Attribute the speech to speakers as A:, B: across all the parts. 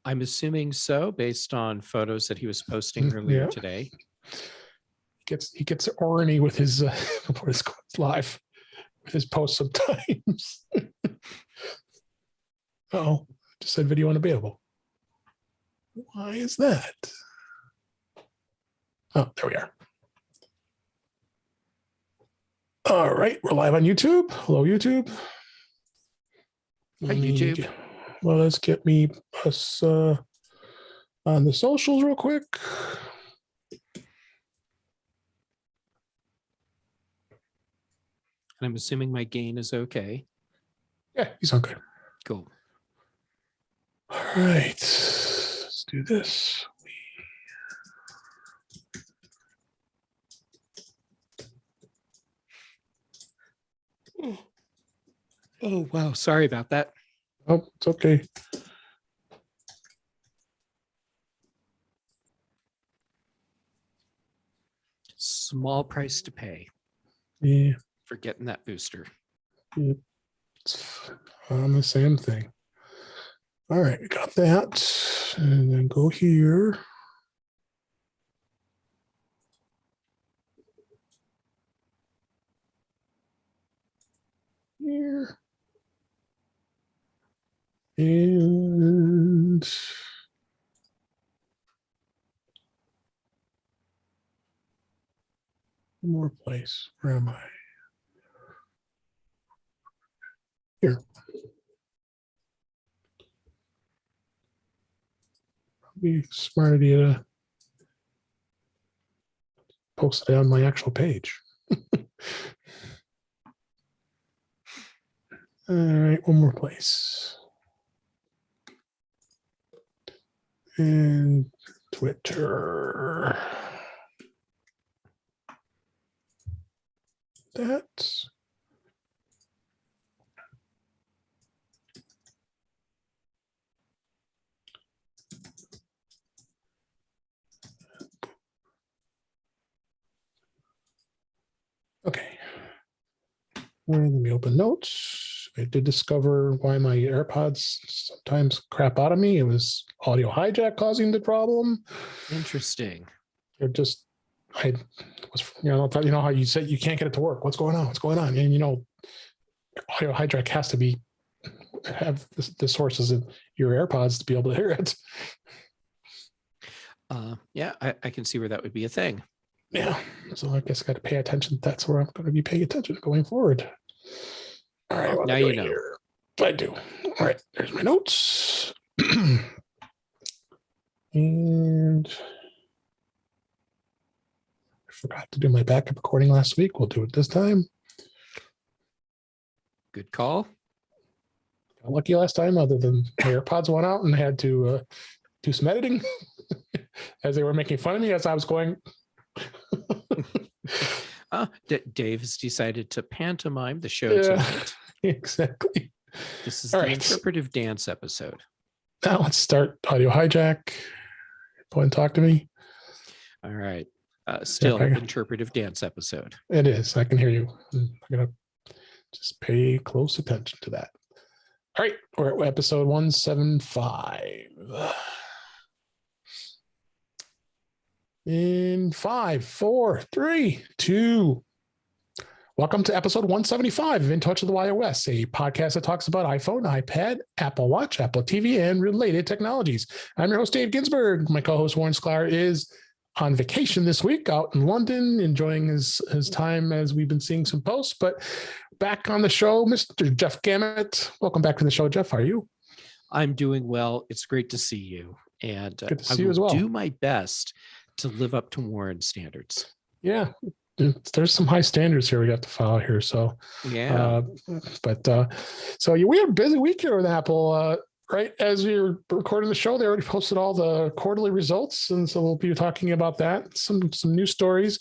A: I'm assuming so, based on photos that he was posting earlier today.
B: He gets orny with his live, with his posts sometimes. Oh, just said video unavailable. Why is that? Oh, there we are. All right, we're live on YouTube. Hello, YouTube.
A: Hi, YouTube.
B: Well, let's get us on the socials real quick.
A: And I'm assuming my gain is okay.
B: Yeah, he's on good.
A: Cool.
B: All right, let's do this.
A: Oh, wow. Sorry about that.
B: Oh, it's okay.
A: Small price to pay.
B: Yeah.
A: For getting that booster.
B: It's on the same thing. All right, we got that. And then go here. Here. And one more place. Where am I? Here. Probably smart idea to post it on my actual page. All right, one more place. And Twitter. That. Okay. Let me open notes. I did discover why my AirPods sometimes crap out of me. It was audio hijack causing the problem.
A: Interesting.
B: It just, I was, how you said you can't get it to work. What's going on? What's going on? And audio hijack has to have the sources in your AirPods to be able to hear it.
A: Yeah, I can see where that would be a thing.
B: Yeah. So I guess I got to pay attention. That's where I'm going to be paying attention going forward. All right.
A: Now you know.
B: Here? I do. All right. There's my notes. And I forgot to do my backup recording last week. We'll do it this time.
A: Good call.
B: Got lucky last time, other than my AirPods went out and I had to do some editing as they were making fun of me as I was going.
A: Dave has decided to pantomime the show tonight.
B: Exactly.
A: This is the interpretive dance episode.
B: Now let's start audio hijack. Go ahead and talk to me.
A: All right. Still interpretive dance episode.
B: It is. I can hear you. I'm going to just pay close attention to that. All right. We're at episode 175. In 5, 4, 3, 2. Welcome to episode 175 of In Touch with the ITWIOS, a podcast that talks about iPhone, iPad, Apple Watch, Apple TV, and related technologies. I'm your host, Dave Ginsburg. My co-host, Warren Sklar, is on vacation this week out in London, enjoying his time as we've been seeing some posts. But back on the show, Mr. Jeff Gamet. Welcome back to the show, Jeff. How are you?
A: I'm doing well. It's great to see you. And
B: good to see you as well.
A: Do my best to live up to Warren's standards.
B: Yeah. There's some high standards here we have to follow here. So,
A: yeah.
B: So we had a busy week here with Apple. Right as we were recording the show, they already posted all the quarterly results. And so we'll be talking about that. Some news stories.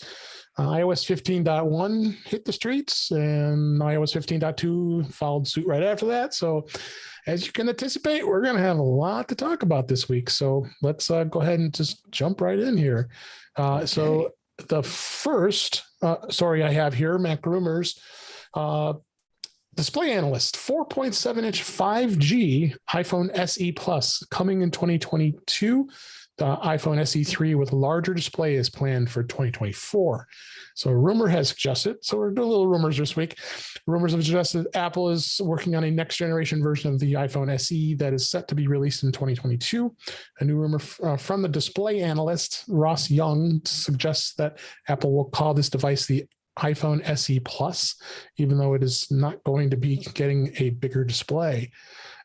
B: iOS 15.1 hit the streets and iOS 15.2 followed suit right after that. So as you can anticipate, we're going to have a lot to talk about this week. So let's go ahead and just jump right in here. Okay. So the first story I have here, Mac Rumors, Display Analyst, 4.7-inch 5G iPhone SE Plus coming in 2022. The iPhone SE3 with larger display is planned for 2024. So a rumor has suggested, so we're doing little rumors this week. Rumors have suggested Apple is working on a next generation version of the iPhone SE that is set to be released in 2022. A new rumor from the Display Analyst, Ross Young, suggests that Apple will call this device the iPhone SE Plus, even though it is not going to be getting a bigger display.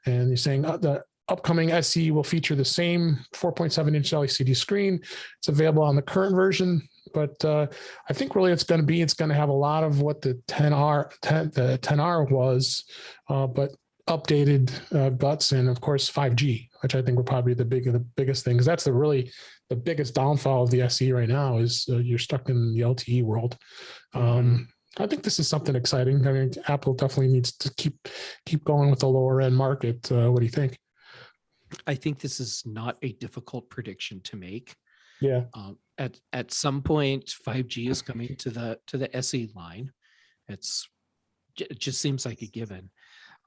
B: And he's saying the upcoming SE will feature the same 4.7-inch LCD screen. It's available on the current version, but I think really it's going to have a lot of what the 10R was, but updated guts, and of course 5G, which I think were probably the biggest things. That's the biggest downfall of the SE right now is you're stuck in the LTE world. I think this is something exciting. I mean, Apple definitely needs to keep going with the lower end market. What do you think?
A: I think this is not a difficult prediction to make.
B: Yeah.
A: At some point, 5G is coming to the SE line. It just seems like a given.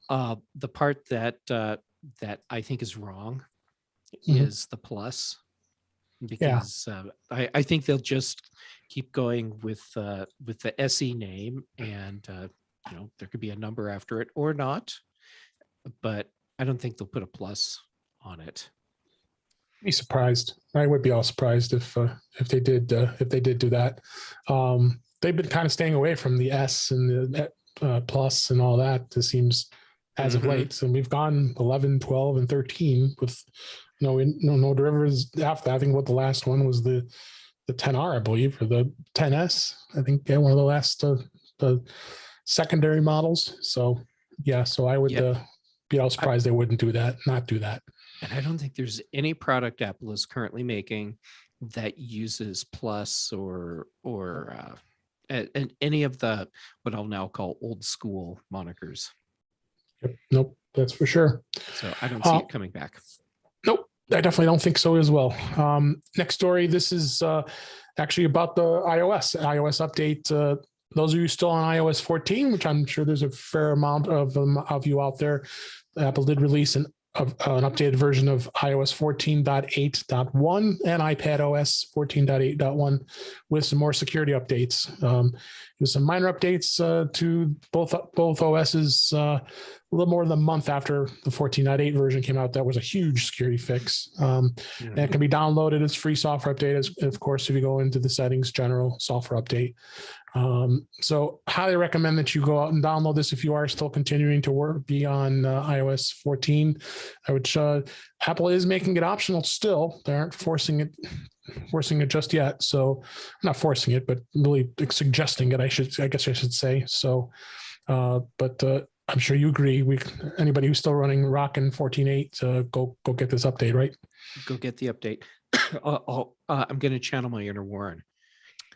A: The part that I think is wrong is the plus, because I think they'll just keep going with the SE name, and there could be a number after it or not, but I don't think they'll put a plus on it.
B: Be surprised. I would be all surprised if they did do that. They've been kind of staying away from the S and the plus and all that. It seems as of late. So we've gone 11, 12, and 13 with no derivatives after that. I think what the last one was the 10R, I believe, or the 10S. I think one of the last the secondary models. So so I would be all surprised they wouldn't not do that.
A: And I don't think there's any product Apple is currently making that uses plus or any of the what I'll now call old school monikers.
B: Yep. Nope, that's for sure.
A: So I don't see it coming back.
B: Nope, I definitely don't think so as well. Next story. This is actually about the iOS update. Those of you still on iOS 14, which I'm sure there's a fair amount of you out there, Apple did release an updated version of iOS 14.8.1 and iPadOS 14.8.1 with some more security updates. There's some minor updates to both OSs. A little more than a month after the 14.8 version came out, that was a huge security fix. And it can be downloaded as free software update, of course, if you go into the settings, general software update. So highly recommend that you go out and download this if you are still continuing to be on iOS 14, which Apple is making it optional still. They aren't forcing it just yet. So not forcing it, but really suggesting it, I guess I should say. So, but I'm sure you agree. Anybody who's still running rocking 14.8, go get this update, right?
A: Go get the update. I'm going to channel my inner Warren.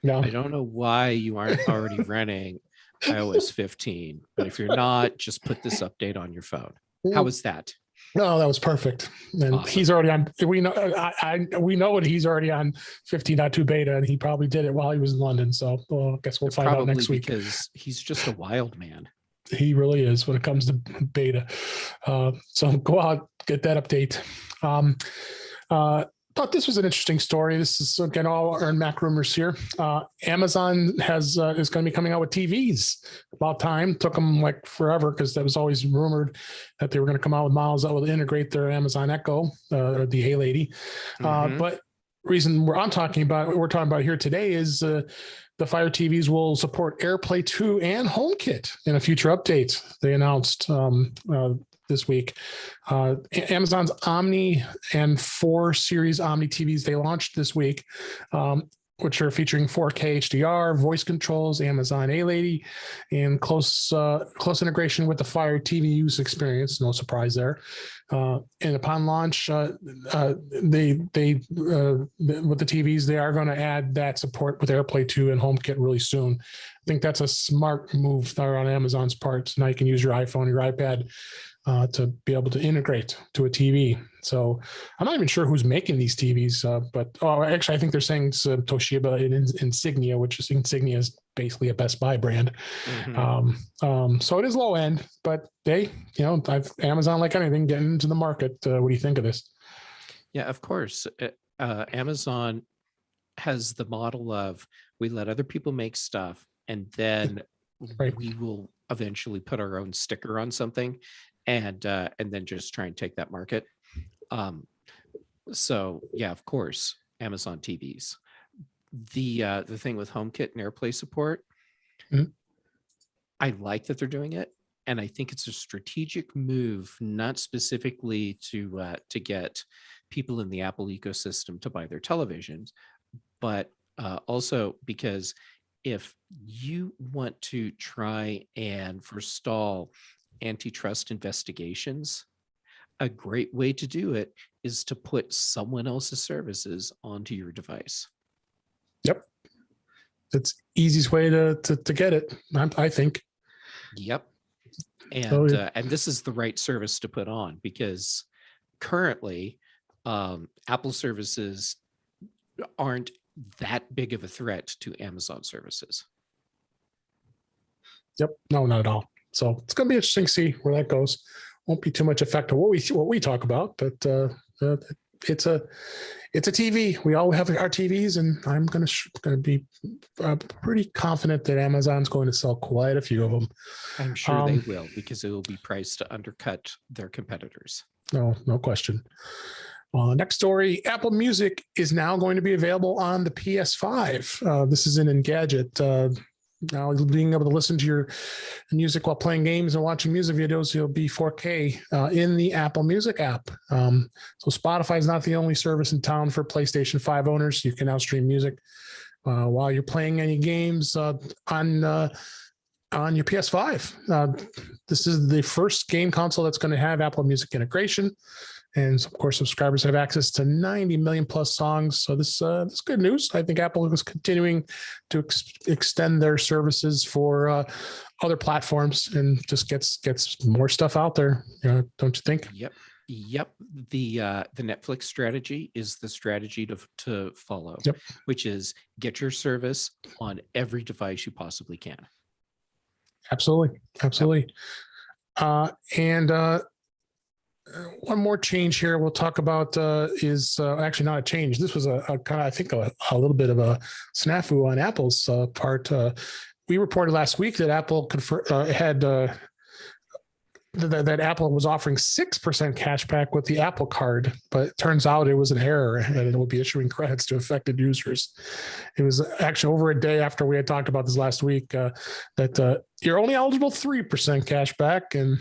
B: No.
A: I don't know why you aren't already running iOS 15, but if you're not, just put this update on your phone. How was that?
B: No, that was perfect. And awesome. He's already on. We know what he's already on 15.2 beta, and he probably did it while he was in London. So I guess we'll find out next week.
A: Because he's just a wild man.
B: He really is when it comes to beta. So go out, get that update. Thought this was an interesting story. This is again all our Mac rumors here. Amazon is going to be coming out with TVs. About time. Took them like forever because that was always rumored that they were going to come out with models that will integrate their Amazon Echo or the Hey Lady. But reason we're talking about here today is the Fire TVs will support AirPlay 2 and HomeKit in a future update. They announced this week. Amazon's Omni and 4 Series Omni TVs they launched this week, which are featuring 4K HDR, voice controls, Amazon A-Lady, and close integration with the Fire TV use experience. No surprise there. And upon launch, with the TVs, they are going to add that support with AirPlay 2 and HomeKit really soon. I think that's a smart move there on Amazon's part. So now you can use your iPhone, your iPad, to be able to integrate to a TV. So I'm not even sure who's making these TVs, but actually I think they're saying it's Toshiba and Insignia, which is Insignia is basically a Best Buy brand.
A: Mhm.
B: So it is low end, but they, Amazon, like anything, getting into the market. What do you think of this?
A: Yeah, of course. Amazon has the model of we let other people make stuff and then
B: Right.
A: we will eventually put our own sticker on something and then just try and take that market. So yeah, of course, Amazon TVs. The thing with HomeKit and AirPlay support,
B: Mhm.
A: I like that they're doing it, and I think it's a strategic move, not specifically to get people in the Apple ecosystem to buy their televisions, but also because if you want to try and forestall antitrust investigations, a great way to do it is to put someone else's services onto your device.
B: Yep. It's easiest way to get it, I think.
A: Yep.
B: Oh,
A: And
B: yeah.
A: and this is the right service to put on because currently Apple services aren't that big of a threat to Amazon services.
B: Yep. No, not at all. So it's going to be interesting to see where that goes. Won't be too much effect on what we talk about, but it's a TV. We all have our TVs, and I'm going to be pretty confident that Amazon's going to sell quite a few of them.
A: I'm sure they will, because it will be priced to undercut their competitors.
B: No question. Next story, Apple Music is now going to be available on the PS5. This is in Engadget. Now being able to listen to your music while playing games and watching music videos, you'll be 4K in the Apple Music app. So Spotify is not the only service in town for PlayStation 5 owners. You can now stream music while you're playing any games on your PS5. This is the first game console that's going to have Apple Music integration. And of course, subscribers have access to 90 million plus songs. So this is good news. I think Apple is continuing to extend their services for other platforms and just gets more stuff out there. Don't you think?
A: Yep. The Netflix strategy is the strategy to follow,
B: Yep.
A: Which is get your service on every device you possibly can.
B: Absolutely. And one more change here we'll talk about is actually not a change. This was a kind of, I think, a little bit of a snafu on Apple's part. We reported last week that Apple had that Apple was offering 6% cash back with the Apple Card, but it turns out it was an error and it will be issuing credits to affected users. It was actually over a day after we had talked about this last week that you're only eligible 3% cash back, and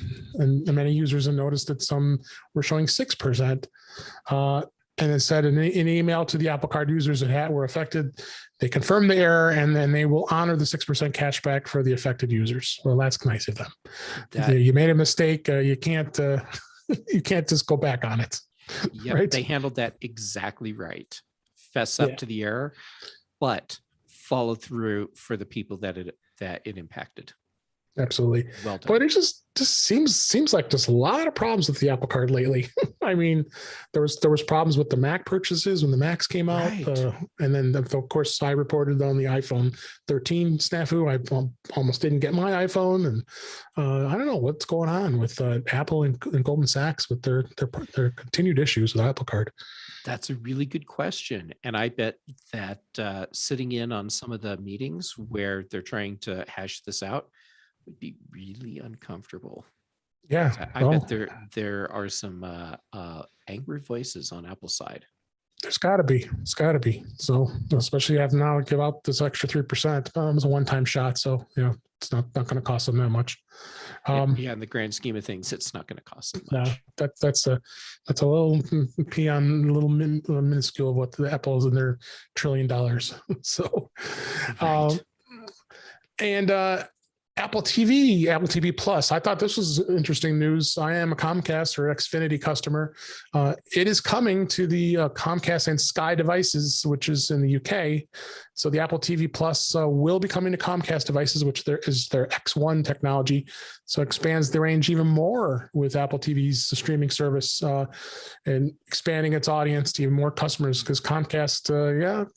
B: many users have noticed that some were showing 6%. And it said in an email to the Apple Card users that were affected, they confirmed the error and then they will honor the 6% cash back for the affected users. Well, that's nice of them. You made a mistake. You can't just go back on it.
A: Yep, right? They handled that exactly right. Fess up to the error, but follow through for the people that it impacted.
B: Absolutely.
A: Well done.
B: But it just seems like there's a lot of problems with the Apple Card lately. I mean, there was problems with the Mac purchases when the Macs came out, right. And then of course I reported on the iPhone 13 snafu. I almost didn't get my iPhone, and I don't know what's going on with Apple and Goldman Sachs with their continued issues with Apple Card.
A: That's a really good question, and I bet that sitting in on some of the meetings where they're trying to hash this out would be really uncomfortable.
B: Yeah,
A: I bet there are some angry voices on Apple's side.
B: It's got to be. So especially having now give out this extra 3%. It was a one-time shot, so it's not going to cost them that much.
A: In the grand scheme of things, it's not going to cost them much.
B: No, that's a little peon, little minuscule of what the Apple's in their $1 trillion. So, right. And Apple TV Plus. I thought this was interesting news. I am a Comcast or Xfinity customer. It is coming to the Comcast and Sky devices, which is in the UK. So the Apple TV Plus will be coming to Comcast devices, which is their X1 technology. So it expands the range even more with Apple TV's streaming service and expanding its audience to even more customers, because Comcast,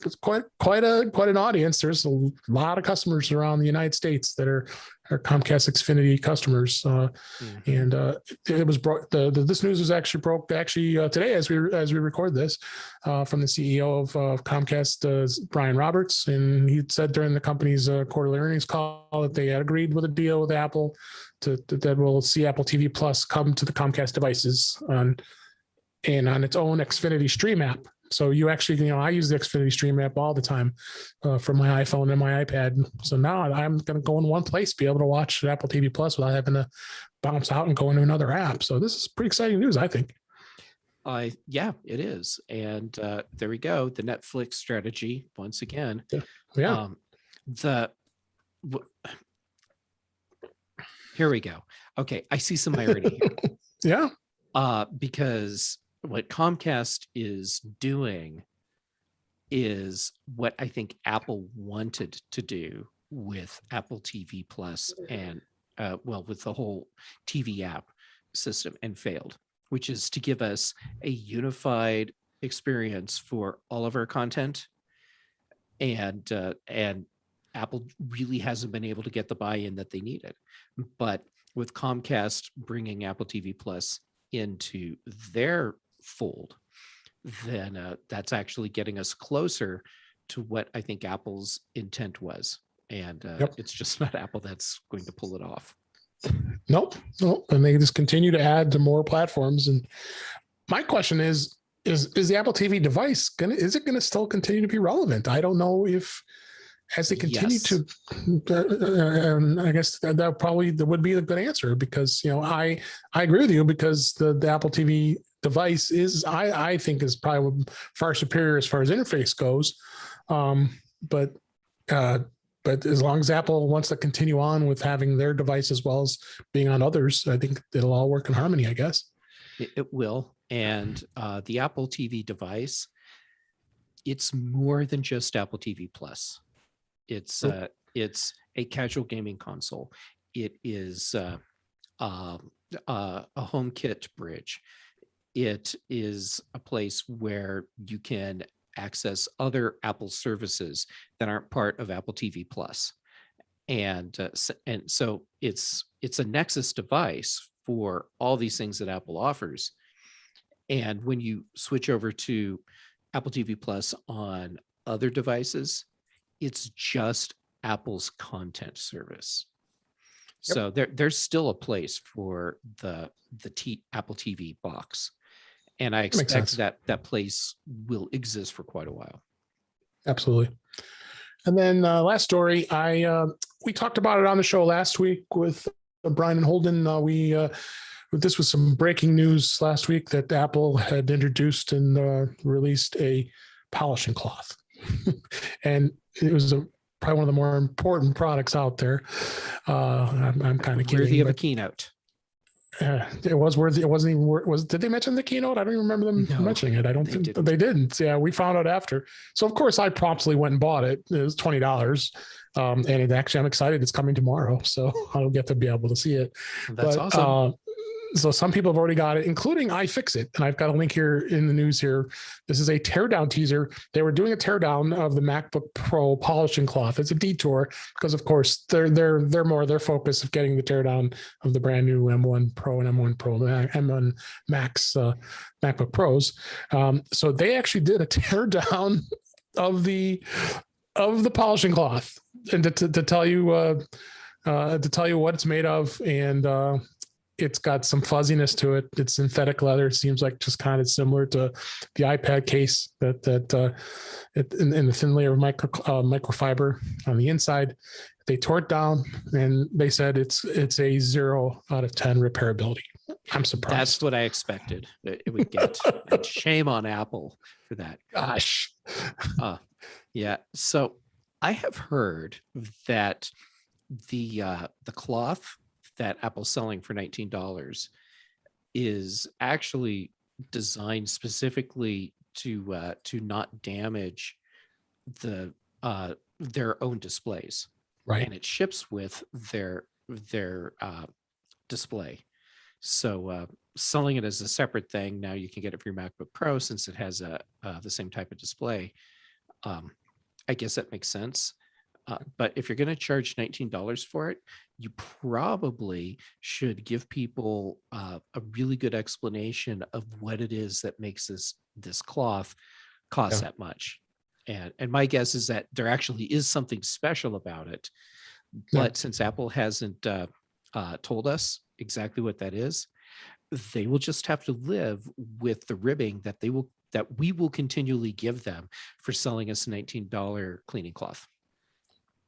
B: it's quite an audience. There's a lot of customers around the United States that are Comcast Xfinity customers. And it was this news was actually broke today as we record this from the CEO of Comcast, Brian Roberts, and he said during the company's quarterly earnings call that they had agreed with a deal with Apple that will see Apple TV Plus come to the Comcast devices on its own Xfinity Stream app. So you actually, I use the Xfinity Stream app all the time for my iPhone and my iPad. So now I'm going to go in one place, be able to watch Apple TV Plus without having to bounce out and go into another app. So this is pretty exciting news, I think.
A: Yeah, it is. And there we go. The Netflix strategy once again.
B: Yeah.
A: Here we go. Okay, I see some irony here.
B: Yeah.
A: Because what Comcast is doing is what I think Apple wanted to do with Apple TV Plus and with the whole TV app system, and failed, which is to give us a unified experience for all of our content. And Apple really hasn't been able to get the buy-in that they needed. But with Comcast bringing Apple TV Plus into their fold, then that's actually getting us closer to what I think Apple's intent was. And It's just not Apple that's going to pull it off.
B: Nope. And they just continue to add to more platforms. And my question is the Apple TV device is it going to still continue to be relevant? I don't know if, as they continue to, I guess that probably would be a good answer, because, I agree with you, because the Apple TV device is, I think, is probably far superior as far as interface goes. But as long as Apple wants to continue on with having their device as well as being on others, I think it'll all work in harmony, I guess.
A: It will. And the Apple TV device, it's more than just Apple TV Plus. It's a casual gaming console. It is a HomeKit bridge. It is a place where you can access other Apple services that aren't part of Apple TV Plus, and so it's a Nexus device for all these things that Apple offers. And when you switch over to Apple TV Plus on other devices, it's just Apple's content service. Yep. So there's still a place for the Apple TV box. And I expect that place will exist for quite a while. Absolutely.
B: And then last story, we talked about it on the show last week with Brian and Holden. This was some breaking news last week that Apple had introduced and released a polishing cloth. And it was probably one of the more important products out there. I'm kind of kidding.
A: Worthy of a keynote.
B: It was worthy. It wasn't even did they mention the keynote? I don't even remember them mentioning it. I don't think they didn't. Yeah, we found out after. So of course I promptly went and bought it. It was $20. And I'm excited. It's coming tomorrow. So I'll get to be able to see it.
A: That's awesome.
B: So some people have already got it, including iFixit. And I've got a link here in the news here. This is a teardown teaser. They were doing a teardown of the MacBook Pro polishing cloth. It's a detour because, of course, they're more their focus of getting the teardown of the brand new M1 Pro and M1 Pro, the M1 Max MacBook Pros. So they actually did a teardown of the polishing cloth, and to tell you what it's made of, and it's got some fuzziness to it. It's synthetic leather. It seems like just kind of similar to the iPad case that in the thin layer of microfiber on the inside. They tore it down and they said it's a 0 out of 10 repairability. I'm surprised.
A: That's what I expected it would get. And shame on Apple for that.
B: Gosh.
A: Yeah. So I have heard that the cloth that Apple's selling for $19 is actually designed specifically to not damage their own displays.
B: Right.
A: And it ships with their display. So selling it as a separate thing, now you can get it for your MacBook Pro since it has the same type of display. I guess that makes sense. But if you're going to charge $19 for it, you probably should give people a really good explanation of what it is that makes this cloth cost that much. And my guess is that there actually is something special about it. But since Apple hasn't told us exactly what that is, they will just have to live with the ribbing that we will continually give them for selling us a $19 cleaning cloth.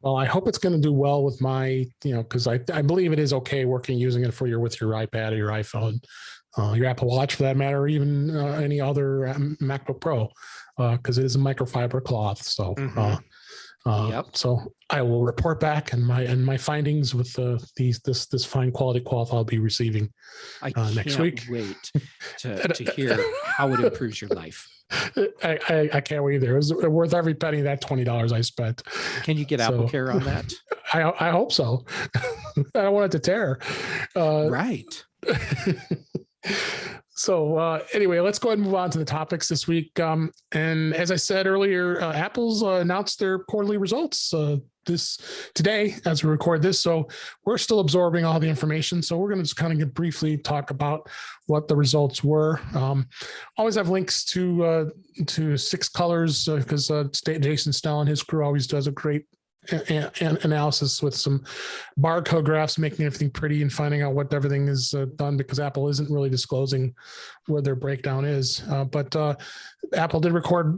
B: Well, I hope it's going to do well with my, because I believe it is okay using it with your iPad or your iPhone, your Apple Watch for that matter, or even any other MacBook Pro, because it is a microfiber cloth. So, so I will report back and my findings with this fine quality cloth I'll be receiving next week.
A: Wait to hear how it improves your life.
B: I can't wait either. It was worth every penny of that $20 I spent.
A: Can you get Apple Care on that?
B: I hope so. I don't want it to tear.
A: Right.
B: So anyway, let's go ahead and move on to the topics this week. And as I said earlier, Apple's announced their quarterly results today as we record this. So we're still absorbing all the information. So we're going to just kind of briefly talk about what the results were. Always have links to 6 Colors because Jason Snell and his crew always does a great analysis with some barcode graphs, making everything pretty and finding out what everything is done, because Apple isn't really disclosing where their breakdown is. But Apple did report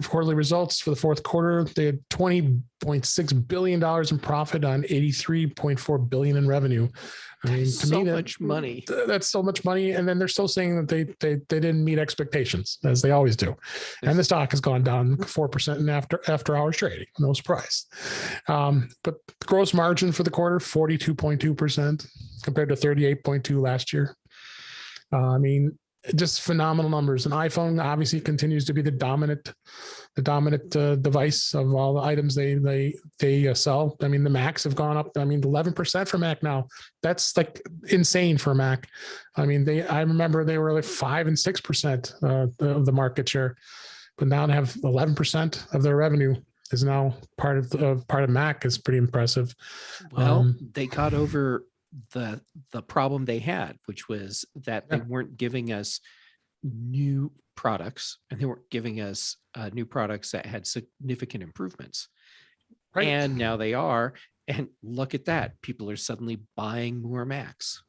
B: quarterly results for the fourth quarter. They had $20.6 billion in profit on $83.4 billion in revenue. I mean, to me,
A: much money.
B: That's so much money. And then they're still saying that they didn't meet expectations, as they always do. And the stock has gone down 4% in after hours trading. No surprise. But gross margin for the quarter, 42.2% compared to 38.2% last year. I mean, just phenomenal numbers. And iPhone obviously continues to be the dominant device of all the items they sell. I mean, the Macs have gone up. I mean, 11% for Mac now. That's like insane for Mac. I mean, I remember they were like 5 and 6% of the market share, but now to have 11% of their revenue is now part of Mac is pretty impressive.
A: Well, they got over the problem they had, which was that they weren't giving us new products, and they weren't giving us new products that had significant improvements. Right. And now they are. And look at that. People are suddenly buying more Macs.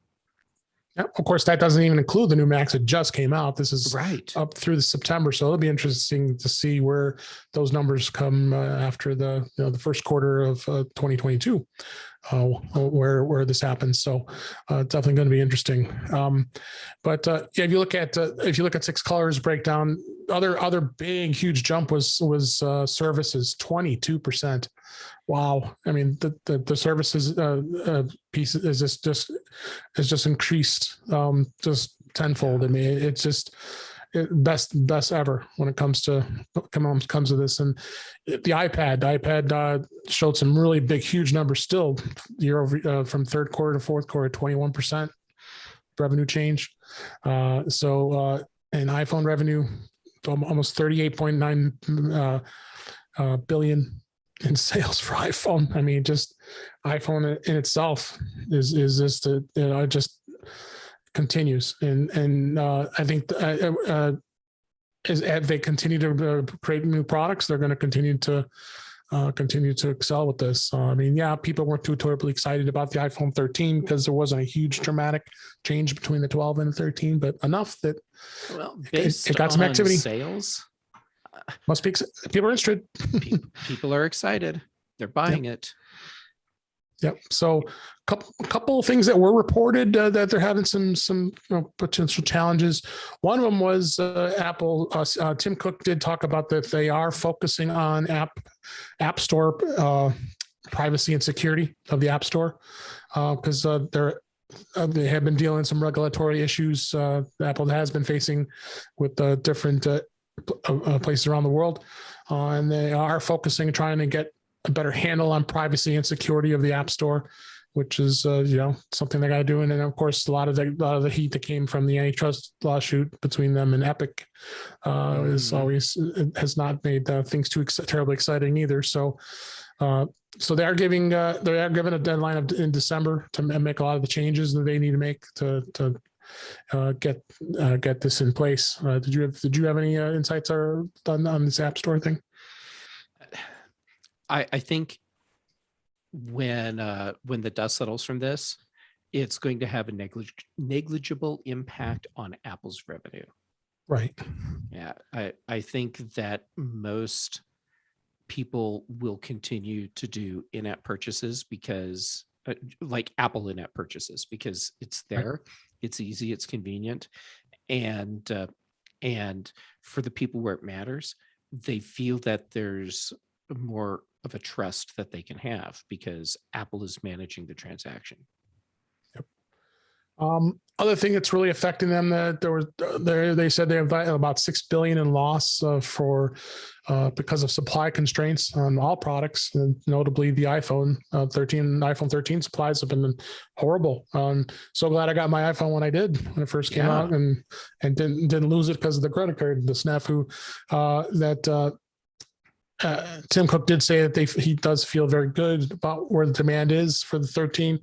B: Yeah, of course, that doesn't even include the new Macs that just came out. This is up through the September, so it'll be interesting to see where those numbers come after the first quarter of 2022, where this happens. So definitely going to be interesting. But if you look at 6 Colors breakdown, other big huge jump was services, 22%. Wow. I mean, the services piece is just increased just tenfold. I mean, it's just best ever when it comes to this. And the iPad showed some really big, huge numbers still year over from third quarter to fourth quarter, 21% revenue change. And iPhone revenue, almost 38.9 billion in sales for iPhone. I mean, just iPhone in itself is just just continues, and I think as they continue to create new products, they're going to continue to excel with this. I mean, people weren't too terribly excited about the iPhone 13 because there wasn't a huge dramatic change between the 12 and the 13, but enough that it got some activity.
A: Sales.
B: Must be people are interested.
A: People are excited. They're buying it.
B: Yep. So a couple of things that were reported that they're having some potential challenges. One of them was Apple. Tim Cook did talk about that they are focusing on App Store privacy and security of the App Store because they have been dealing with some regulatory issues Apple has been facing with different places around the world, and they are focusing, trying to get a better handle on privacy and security of the App Store. which is something they got to do. And then of course a lot of the heat that came from the antitrust lawsuit between them and Epic has not made things too terribly exciting either. So they are given a deadline in December to make a lot of the changes that they need to make to get this in place. Did you have any insights on this App Store thing?
A: I think when the dust settles from this, it's going to have a negligible impact on Apple's revenue.
B: Right.
A: Yeah, I think that most people will continue to do in-app purchases because, like Apple in-app purchases, because it's there, right. It's easy, it's convenient, and for the people where it matters, they feel that there's more of a trust that they can have because Apple is managing the transaction.
B: Yep. Other thing that's really affecting them, that they said they have about $6 billion in loss because of supply constraints on all products, and notably the iPhone 13 supplies have been horrible. So glad I got my iPhone when it first came out, and didn't lose it because of the credit card, the snafu. Tim Cook did say that he does feel very good about where the demand is for the 13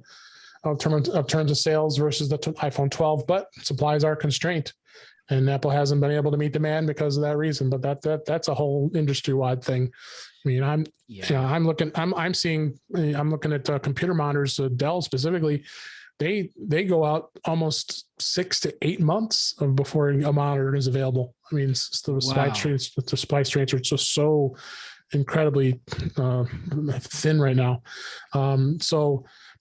B: of terms of sales versus the iPhone 12, but supplies are constrained, and Apple hasn't been able to meet demand because of that reason. But that's a whole industry-wide thing. I mean, I'm looking at computer monitors, Dell specifically. They go out almost 6 to 8 months before a monitor is available. I mean, the supply constraints are just so incredibly thin right now.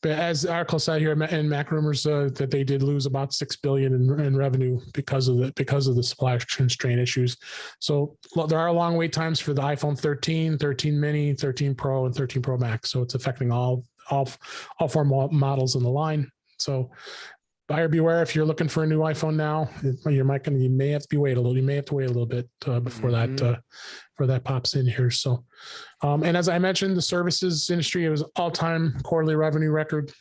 B: But as the article said here in Mac Rumors, that they did lose about $6 billion in revenue because of the supply constraint issues. So there are long wait times for the iPhone 13, 13 Mini, 13 Pro, and 13 Pro Max. So it's affecting all four models in the line. So buyer beware if you're looking for a new iPhone now. You may have to wait a little bit before that pops in here. So, and as I mentioned, the services industry, it was all-time quarterly revenue record.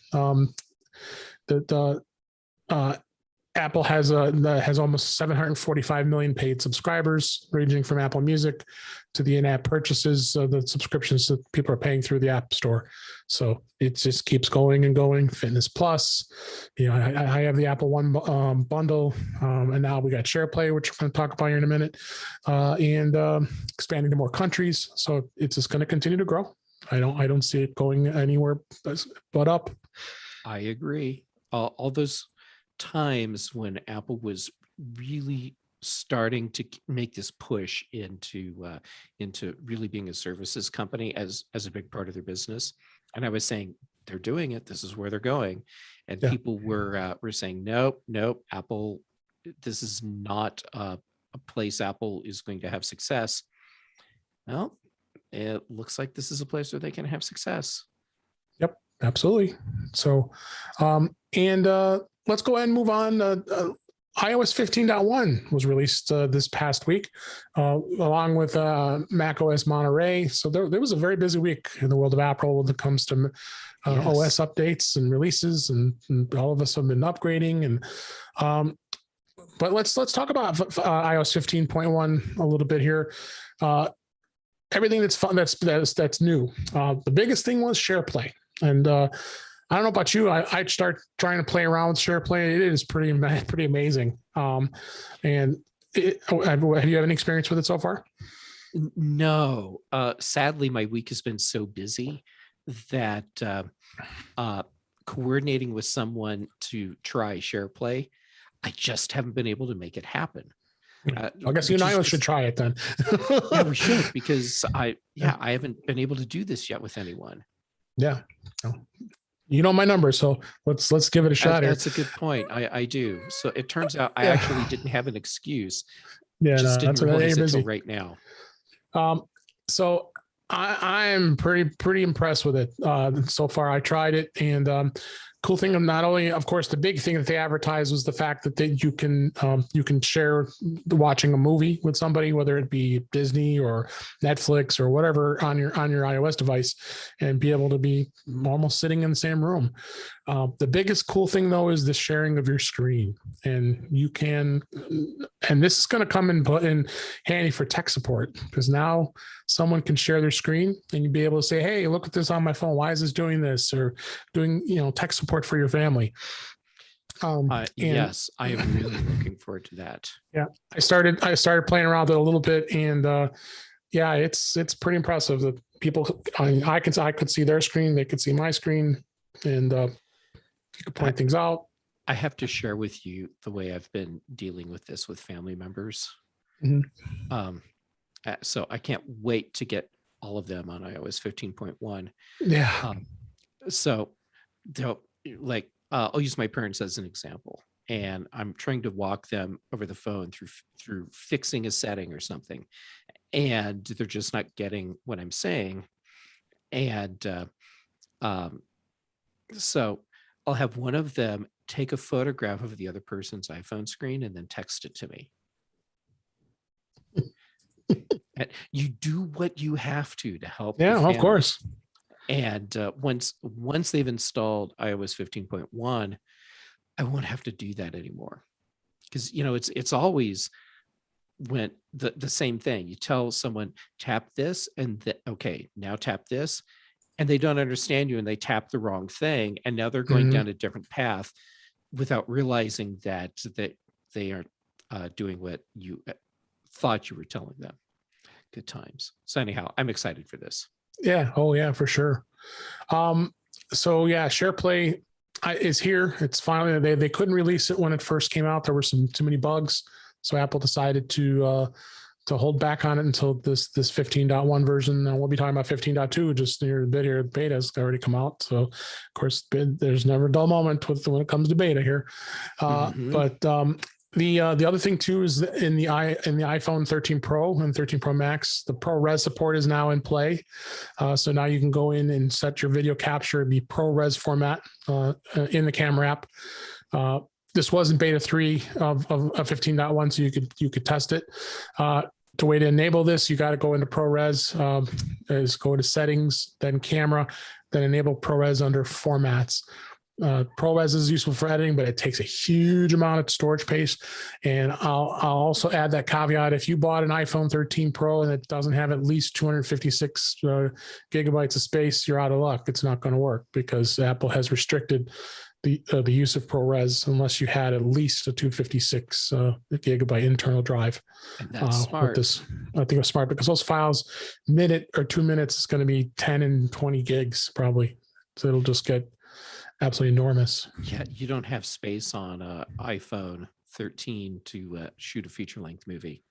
B: Apple has almost 745 million paid subscribers, ranging from Apple Music to the in-app purchases, the subscriptions that people are paying through the App Store. So it just keeps going and going. Fitness Plus, I have the Apple One bundle, and now we got SharePlay, which we're going to talk about here in a minute, and expanding to more countries. So it's just going to continue to grow. I don't see it going anywhere but up. I
A: agree. All those times when Apple was really starting to make this push into really being a services company as a big part of their business, and I was saying they're doing it, this is where they're going, and people were saying nope, Apple, this is not a place Apple is going to have success. Well, it looks like this is a place where they can have success.
B: Yep, absolutely. So let's go ahead and move on. iOS 15.1 was released this past week, along with macOS Monterey. So there was a very busy week in the world of Apple when it comes to OS updates and releases, and all of us have been upgrading. And but let's talk about iOS 15.1 a little bit here. Everything that's fun, that's new. The biggest thing was SharePlay, and I don't know about you. I start trying to play around with SharePlay. It is pretty amazing. And have you had any experience with it so far?
A: No. Sadly, my week has been so busy that coordinating with someone to try SharePlay, I just haven't been able to make it happen.
B: I guess you and I should try it then.
A: Yeah, we should, because I haven't been able to do this yet with anyone.
B: Yeah. You know my number, so let's give it a shot.
A: That's a good point. I do. So it turns out I actually didn't have an excuse.
B: Yeah,
A: just didn't realize it until right now.
B: So I'm pretty impressed with it so far. I tried it, and cool thing of not only, of course, the big thing that they advertised was the fact that you can share watching a movie with somebody, whether it be Disney or Netflix or whatever on your iOS device, and be able to be almost sitting in the same room. The biggest cool thing though is the sharing of your screen, and you can, and this is going to come in handy for tech support, because now someone can share their screen and you'd be able to say, hey, look at this on my phone. Why is this doing this? Or doing, tech support for your family.
A: Yes, I am really looking forward to that.
B: Yeah, I started playing around with it a little bit, and yeah, it's pretty impressive that people, I could see their screen, they could see my screen, and you could point things out.
A: I have to share with you the way I've been dealing with this with family members.
B: Mm-hmm.
A: So I can't wait to get all of them on iOS 15.1.
B: Yeah.
A: So they'll like, I'll use my parents as an example, and I'm trying to walk them over the phone through fixing a setting or something, and they're just not getting what I'm saying. And so I'll have one of them take a photograph of the other person's iPhone screen and then text it to me. And you do what you have to help.
B: Yeah, of course.
A: And once they've installed iOS 15.1, I won't have to do that anymore, because it's always when the same thing. You tell someone tap this, and okay, now tap this, and they don't understand you, and they tap the wrong thing, and now they're going down a different path without realizing that they aren't doing what you thought you were telling them. Good times. So anyhow, I'm excited for this.
B: Yeah. Oh yeah, for sure. So yeah, SharePlay is here. It's finally, they couldn't release it when it first came out. There were too many bugs. So Apple decided to hold back on it until this 15.1 version. And we'll be talking about 15.2 just near the beta has already come out. So of course there's never a dull moment when it comes to beta here. But the other thing too is in the iPhone 13 Pro and 13 Pro Max, the ProRes support is now in play. So now you can go in and set your video capture in the ProRes format in the camera app. This wasn't beta 3 of 15.1, so you could test it. The way to enable this, you got to go into ProRes, is go to settings, then camera, then enable ProRes under formats. ProRes is useful for editing, but it takes a huge amount of storage space. And I'll also add that caveat: if you bought an iPhone 13 Pro and it doesn't have at least 256 gigabytes of space, you're out of luck. It's not going to work, because Apple has restricted the use of ProRes unless you had at least a 256 gigabyte internal drive.
A: And that's smart.
B: I think it's smart, because those files, minute or 2 minutes, is going to be 10 and 20 gigs probably. So it'll just get absolutely enormous.
A: Yeah, you don't have space on iPhone 13 to shoot a feature-length movie.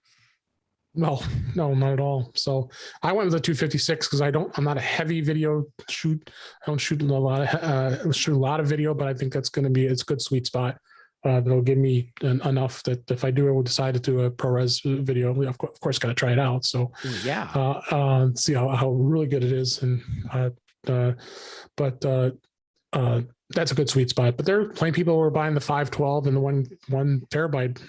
B: No, not at all. So I went with a 256 because I'm not a heavy video shoot. I don't shoot a lot of video, but I think it's a good sweet spot. That'll give me enough that if I will decide to do a ProRes video, of course, got to try it out. So
A: yeah,
B: see how really good it is. And that's a good sweet spot. But there are plenty of people who are buying the 512 and the one terabyte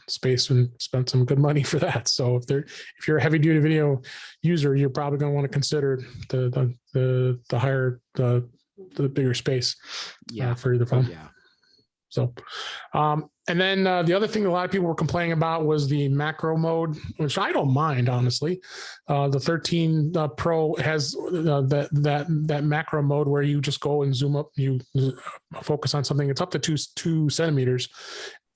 B: space, and spent some good money for that. So if you're a heavy duty video user, you're probably going to want to consider the higher the bigger space for the phone.
A: Yeah.
B: So, and then the other thing a lot of people were complaining about was the macro mode, which I don't mind, honestly. The 13 Pro has that macro mode where you just go and zoom up, you focus on something. It's up to two centimeters,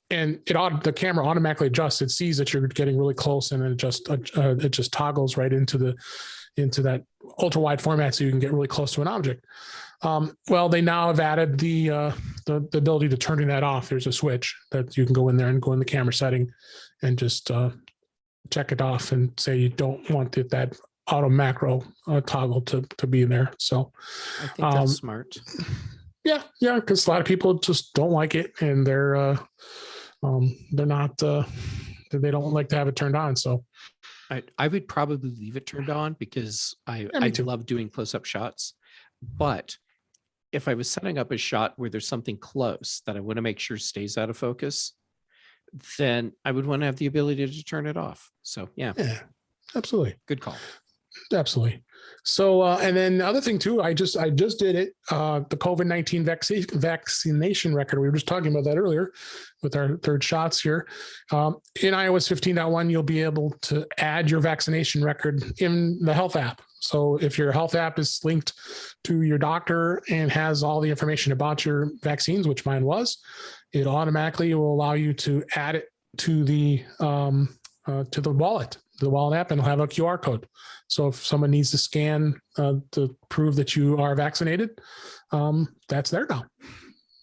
B: and the camera automatically adjusts. It sees that you're getting really close, and then it just toggles right into that ultra wide format, so you can get really close to an object. Well, they now have added the ability to turning that off. There's a switch that you can go in there and go in the camera setting and just check it off and say you don't want that auto macro toggle to be in there. So
A: I think that's smart.
B: Yeah, because a lot of people just don't like it, and they're not they don't like to have it turned on. So
A: I would probably leave it turned on, because I love doing close-up shots, but if I was setting up a shot where there's something close that I want to make sure stays out of focus, then I would want to have the ability to turn it off. So yeah,
B: absolutely.
A: good call.
B: Absolutely. So, and then the other thing too, I just did it. The COVID-19 vaccination record. We were just talking about that earlier with our third shots here. In iOS 15.1, you'll be able to add your vaccination record in the health app. So if your health app is linked to your doctor and has all the information about your vaccines, which mine was, it automatically will allow you to add it to the wallet app, and it'll have a QR code. So if someone needs to scan to prove that you are vaccinated, that's there now.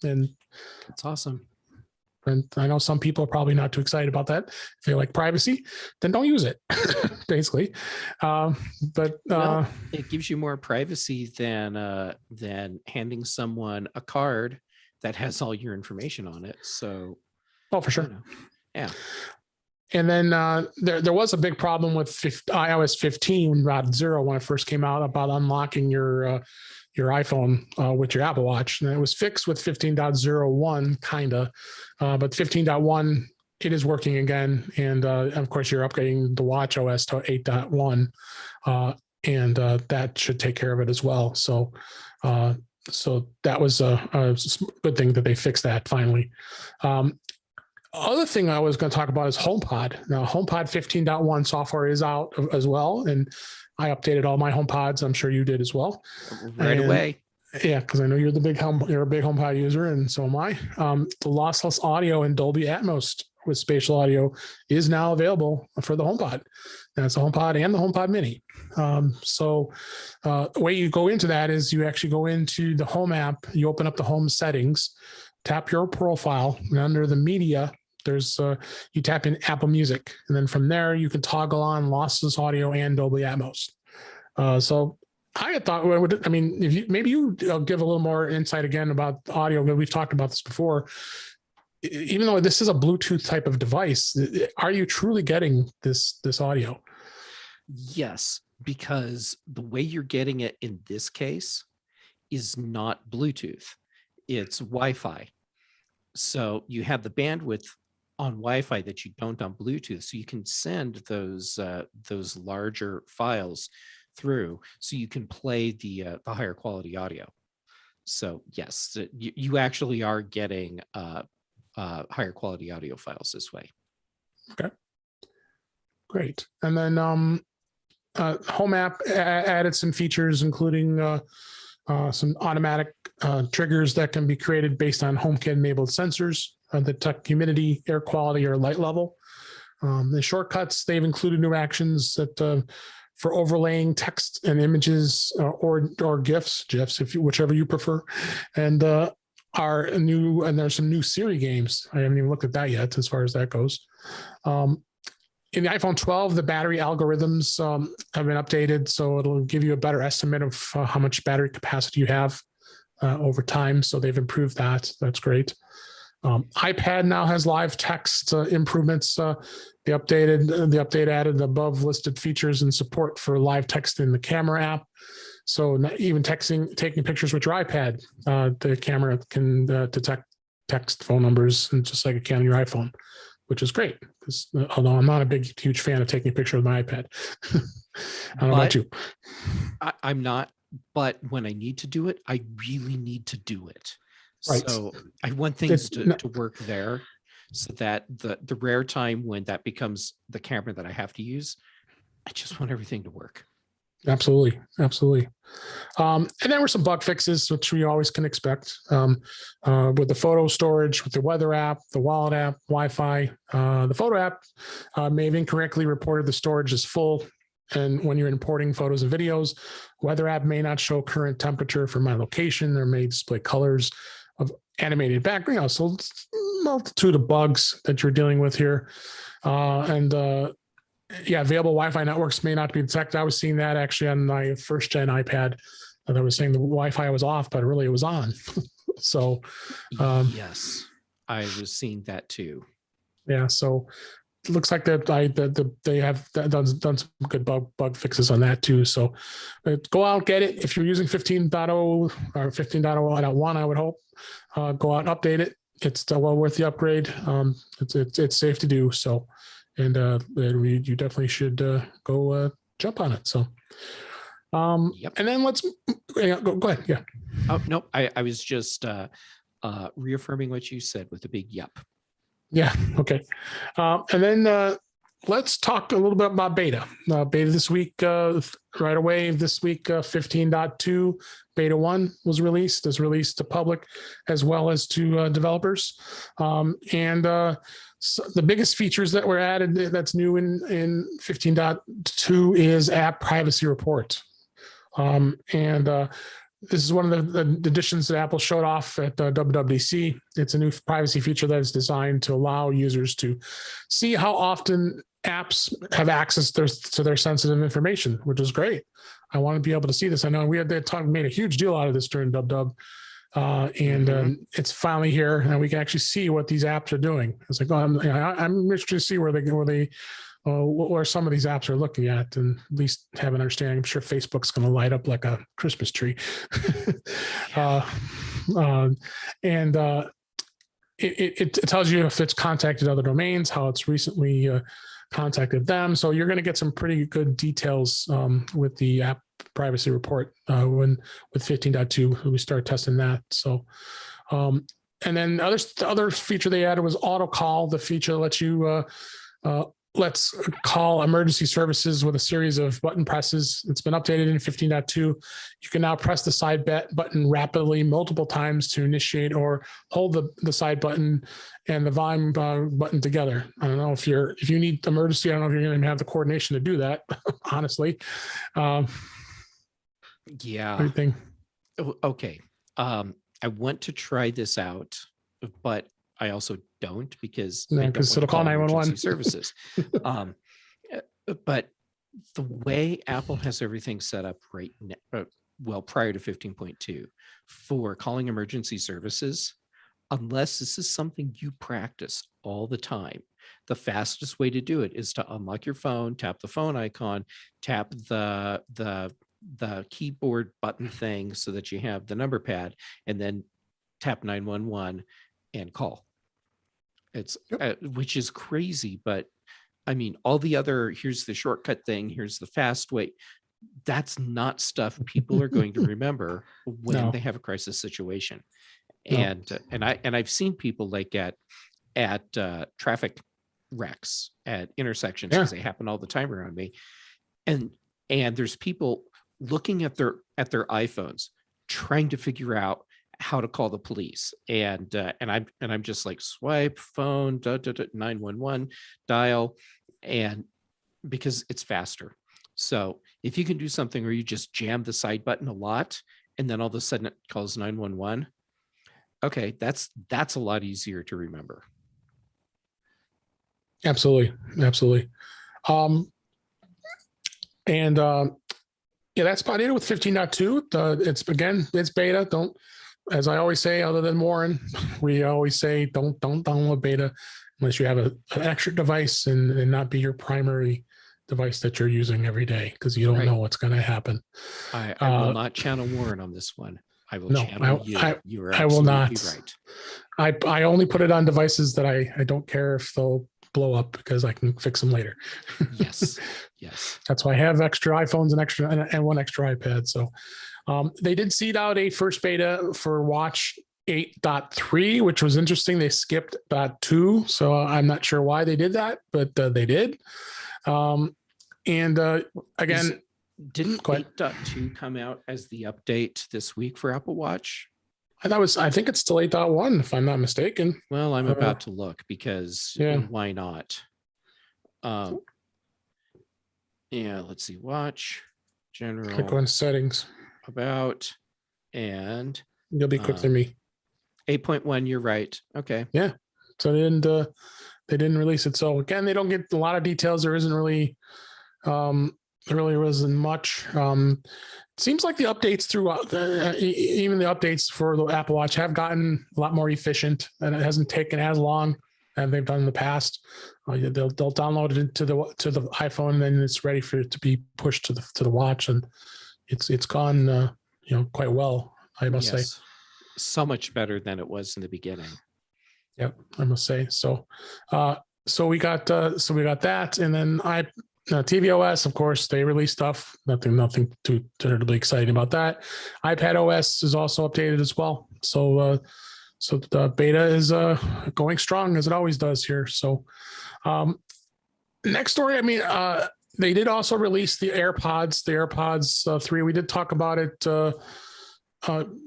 B: And
A: that's awesome.
B: And I know some people are probably not too excited about that. If they like privacy, then don't use it, basically. But
A: it gives you more privacy than handing someone a card that has all your information on it. So,
B: for sure.
A: Yeah.
B: And then there was a big problem with iOS 15.0 when it first came out about unlocking your iPhone with your Apple Watch. And it was fixed with 15.01, kind of. But 15.1, it is working again. And of course, you're upgrading the Watch OS to 8.1. And that should take care of it as well. So that was a good thing that they fixed that finally. Other thing I was going to talk about is HomePod. Now, HomePod 15.1 software is out as well, and I updated all my HomePods. I'm sure you did as well.
A: Right away.
B: Yeah, because I know you're a big HomePod user, and so am I. The lossless audio and Dolby Atmos with spatial audio is now available for the HomePod. That's the HomePod and the HomePod Mini. So the way you go into that is you actually go into the Home app, you open up the Home settings, tap your profile, and under the media, there's you tap in Apple Music, and then from there you can toggle on lossless audio and Dolby Atmos. So I had thought, if you maybe you give a little more insight again about audio. We've talked about this before. Even though this is a Bluetooth type of device, are you truly getting this audio?
A: Yes, because the way you're getting it in this case is not Bluetooth. It's Wi-Fi. So you have the bandwidth on Wi-Fi that you don't on Bluetooth. So you can send those larger files through, so you can play the higher quality audio. So yes, you actually are getting higher quality audio files this way.
B: Okay, great. And then Home app added some features, including some automatic triggers that can be created based on HomeKit-enabled sensors that detect humidity, air quality, or light level. The shortcuts, they've included new actions that for overlaying text and images or GIFs, whichever you prefer, and are new. And there's some new Siri games. I haven't even looked at that yet, as far as that goes. In the iPhone 12, the battery algorithms have been updated, so it'll give you a better estimate of how much battery capacity you have over time. So they've improved that. That's great. iPad now has live text improvements. The update added the above listed features and support for live text in the camera app. So even taking pictures with your iPad, the camera can detect text phone numbers, and just like it can on your iPhone, which is great. Because although I'm not a huge fan of taking a picture with my iPad, I don't know about you.
A: I'm not, but when I need to do it, I really need to do it.
B: Right.
A: So I want things to work there, so that the rare time when that becomes the camera that I have to use, I just want everything to work.
B: Absolutely. And there were some bug fixes, which we always can expect, with the photo storage, with the weather app, the wallet app, Wi-Fi. The photo app may have incorrectly reported the storage is full, and when you're importing photos and videos, weather app may not show current temperature for my location, or may display colors of animated background. So multitude of bugs that you're dealing with here, available Wi-Fi networks may not be detected. I was seeing that actually on my first gen iPad. That was saying the Wi-Fi was off, but really it was on. So
A: yes, I was seeing that too.
B: Yeah. So looks like that they have done some good bug fixes on that too. So go out, get it. If you're using 15.0 or 15.0.1, I would hope, go out and update it. It's well worth the upgrade. It's safe to do. So, and you definitely should go jump on it. So,
A: Yep.
B: and then let's go ahead. Yeah.
A: Oh, no, I was just reaffirming what you said with a big yep.
B: Yeah. Okay. And then let's talk a little bit about beta. Beta this week, right away. This week, 15.2 beta 1 was released to public as well as to developers. So the biggest features that were added that's new in 15.2 is app privacy report. This is one of the additions that Apple showed off at WWDC. It's a new privacy feature that is designed to allow users to see how often apps have access to their sensitive information, which is great. I want to be able to see this. I know we had made a huge deal out of this during WW. It's finally here, and we can actually see what these apps are doing. It's like, I'm interested to see where some of these apps are looking at, and at least have an understanding. I'm sure Facebook's going to light up like a Christmas tree. It tells you if it's contacted other domains, how it's recently contacted them. So you're going to get some pretty good details with the app privacy report with 15.2 we start testing that. So and then the other feature they added was auto call, the feature that lets you let's call emergency services with a series of button presses. It's been updated in 15.2. You can now press the side button rapidly multiple times to initiate, or hold the side button and the volume button together. I don't know if you need emergency. I don't know if you're going to have the coordination to do that, honestly.
A: Yeah.
B: Everything.
A: Okay. I want to try this out, but I also don't, because
B: it'll call 911
A: services. But the way Apple has everything set up right now, prior to 15.2 for calling emergency services, unless this is something you practice all the time, the fastest way to do it is to unlock your phone, tap the phone icon, tap the keyboard button thing so that you have the number pad, and then tap 911 and call. It's which is crazy, but I mean, all the other, here's the shortcut thing, here's the fast way, that's not stuff people are going to remember when they have a crisis situation. And I've seen people like at traffic wrecks at intersections, because they happen all the time around me, and there's people looking at their iPhones trying to figure out how to call the police, and I'm just like, swipe phone 911 dial, and because it's faster. So if you can do something where you just jam the side button a lot and then all of a sudden it calls 911, okay, that's a lot easier to remember.
B: Absolutely. That's about it with 15.2. It's beta. As I always say, other than Warren, we always say don't download beta unless you have an extra device and not be your primary device that you're using every day, because you don't know what's going to happen.
A: I will not channel Warren on this one. I will channel you. You are
B: I will not.
A: Right.
B: I only put it on devices that I don't care if they'll blow up, because I can fix them later.
A: Yes.
B: That's why I have extra iPhones and one extra iPad. So they did seed out a first beta for Watch 8.3, which was interesting. They skipped .2, so I'm not sure why they did that, but they did. Again,
A: didn't 8.2 come out as the update this week for Apple Watch?
B: I think it's still 8.1, if I'm not mistaken.
A: Well, I'm about to look, because why not? Let's see. Watch general.
B: Click on settings.
A: About, and
B: you'll be quicker than me.
A: 8.1. You're right. Okay.
B: Yeah. So they didn't release it. So again, they don't get a lot of details. There isn't really, there really wasn't much. It seems like the updates throughout, even the updates for the Apple Watch have gotten a lot more efficient, and it hasn't taken as long and they've done in the past. They'll download it into the iPhone, and then it's ready for it to be pushed to the watch, and it's gone quite well, I must say.
A: So much better than it was in the beginning.
B: Yep, I must say. So we got that, and then TVOS, of course, they release stuff. Nothing too terribly exciting about that. iPad OS is also updated as well. So the beta is going strong as it always does here. So next story, they did also release the AirPods 3. We did talk about it the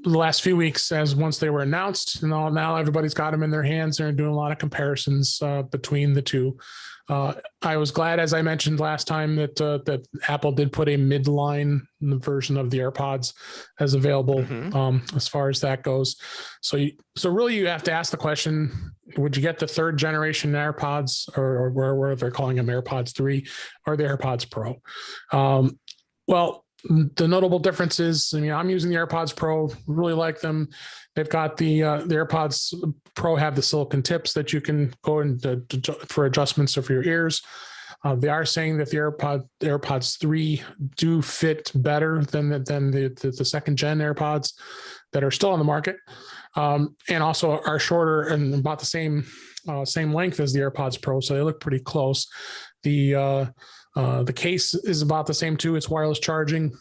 B: last few weeks once they were announced, and now everybody's got them in their hands. They're doing a lot of comparisons between the two. I was glad, as I mentioned last time, that Apple did put a midline version of the AirPods as available as far as that goes. So really you have to ask the question, would you get the third generation AirPods, or where they're calling them AirPods 3, or the AirPods Pro? Well, the notable difference is, I'm using the AirPods Pro, really like them. They've got the AirPods Pro have the silicone tips that you can go into for adjustments for your ears. They are saying that the AirPods 3 do fit better than the second gen AirPods that are still on the market, and also are shorter and about the same length as the AirPods Pro, so they look pretty close. The case is about the same too. It's wireless charging.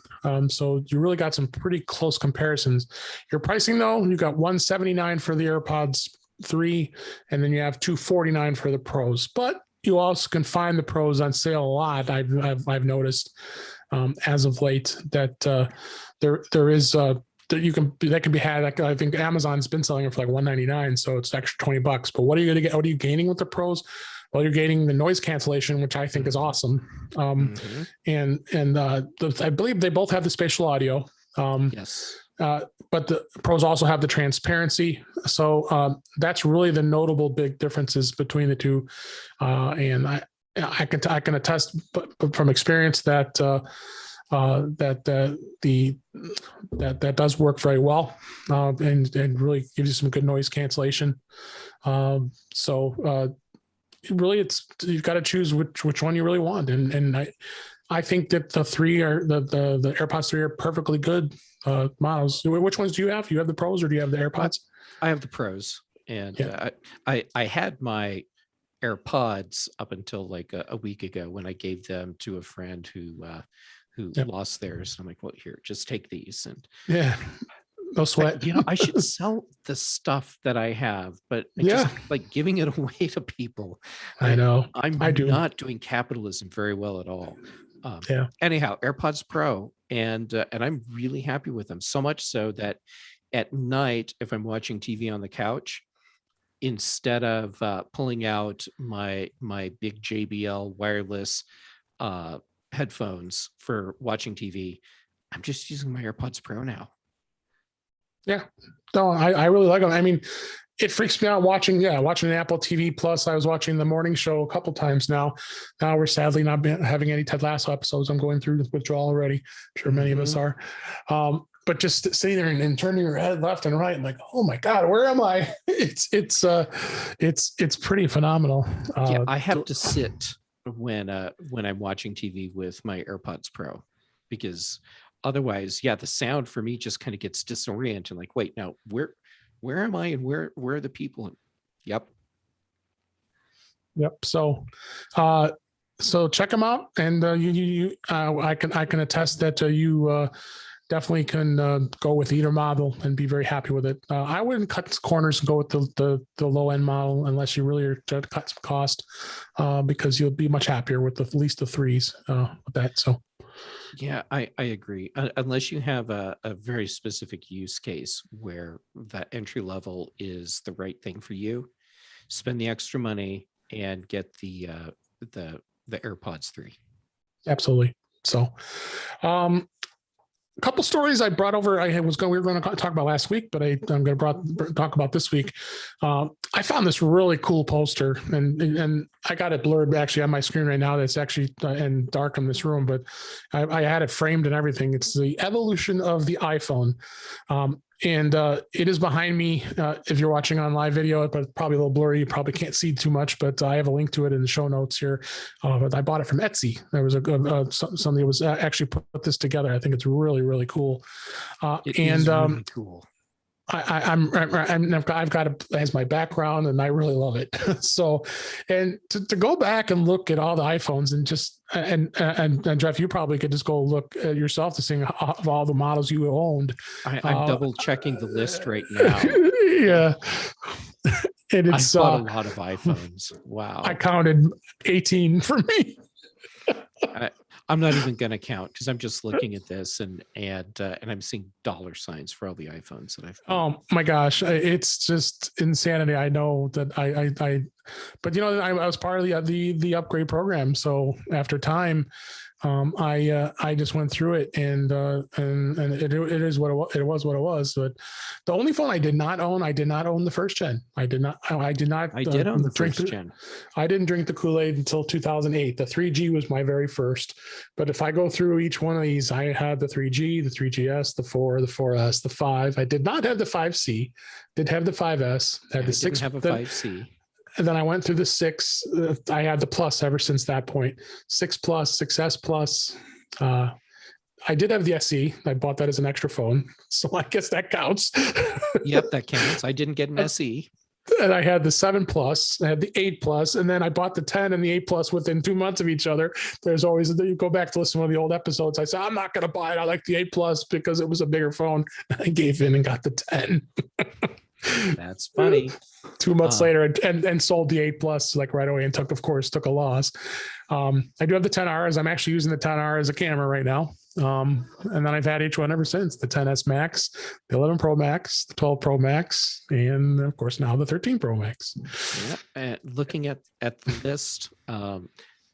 B: So you really got some pretty close comparisons. Your pricing though, you got $179 for the AirPods 3, and then you have $249 for the Pros. But you also can find the Pros on sale a lot. I've noticed as of late that there is that can be had. I think Amazon's been selling it for like $199, so it's extra $20. But what are you going to get? What are you gaining with the Pros? Well, you're gaining the noise cancellation, which I think is awesome. And I believe they both have the spatial audio.
A: Yes.
B: But the Pros also have the transparency. So that's really the notable big differences between the two. And I can attest from experience that that does work very well, and really gives you some good noise cancellation. Really, you've got to choose which one you really want, and I think that the AirPods 3 are perfectly good models. Which ones do you have? Do you have the Pros or do you have the AirPods?
A: I have the Pros, and I had my AirPods up until like a week ago when I gave them to a friend who lost theirs. I'm like, well, here, just take these, and no sweat. I should sell the stuff that I have, but I just like giving it away to people.
B: I know.
A: I'm not doing capitalism very well at all. Anyhow, AirPods Pro, and I'm really happy with them. So much so that at night, if I'm watching TV on the couch, instead of pulling out my big JBL wireless headphones for watching TV, I'm just using my AirPods Pro now.
B: Yeah, no, I really like them. I mean, it freaks me out watching an Apple TV Plus. I was watching the morning show a couple times now. Now we're sadly not having any Ted Lasso episodes. I'm going through the withdrawal already. I'm sure many of us are. But just sitting there and turning your head left and right, like, oh my God, where am I? It's pretty phenomenal.
A: I have to sit when I'm watching TV with my AirPods Pro, because otherwise, the sound for me just kind of gets disoriented. Like, wait, now where am I, and where are the people? Yep.
B: So check them out, and I can attest that you definitely can go with either model and be very happy with it. I wouldn't cut corners and go with the low end model unless you really are trying to cut some cost, because you'll be much happier with at least the 3s with that. So.
A: Yeah, I agree. Unless you have a very specific use case where that entry level is the right thing for you, spend the extra money and get the AirPods 3. Absolutely.
B: So, a couple stories I brought over. We were going to talk about last week, but I'm going to talk about this week. I found this really cool poster, and I got it blurred actually on my screen right now. That's actually in dark in this room, but I had it framed and everything. It's the evolution of the iPhone. it is behind me. If you're watching on live video, but it's probably a little blurry. You probably can't see too much, but I have a link to it in the show notes here. But I bought it from Etsy. There was something that was actually put this together. I think it's really, really cool.
A: It is really cool.
B: I've got it as my background, and I really love it. So, and to go back and look at all the iPhones and just and Jeff, you probably could just go look at yourself to see of all the models you owned.
A: I'm double checking the list right now.
B: Yeah, and it's
A: I bought a lot of iPhones. Wow,
B: I counted 18 for me.
A: I'm not even going to count because I'm just looking at this and I'm seeing dollar signs for all the iPhones that I've bought.
B: Oh my gosh, it's just insanity. I know that but I was part of the upgrade program. So after time, I just went through it, and it is what it was. But the only phone I did not own the first gen. I did own the first gen. I didn't drink the Kool-Aid until 2008. The 3G was my very first. But if I go through each one of these, I had the 3G, the 3GS, the 4, the 4S, the 5. I did not have the 5C. Did have the 5S. Had the 6.
A: Didn't have a 5C.
B: And then I went through the 6. I had the Plus ever since that point. 6 Plus, 6S Plus. I did have the SE. I bought that as an extra phone, so I guess that counts.
A: Yep, that counts. I didn't get an SE.
B: And I had the 7 Plus. I had the 8 Plus, and then I bought the 10 and the 8 Plus within 2 months of each other. There's always, you go back to listen to one of the old episodes. I said, I'm not going to buy it. I like the 8 Plus because it was a bigger phone. I gave in and got the 10.
A: That's funny.
B: 2 months later, and sold the 8 Plus like right away, and took a loss. I do have the 10R. I'm actually using the 10R as a camera right now. And then I've had each one ever since: the 10S Max, the 11 Pro Max, the 12 Pro Max, and of course now the 13 Pro Max.
A: Yep. And looking at the list,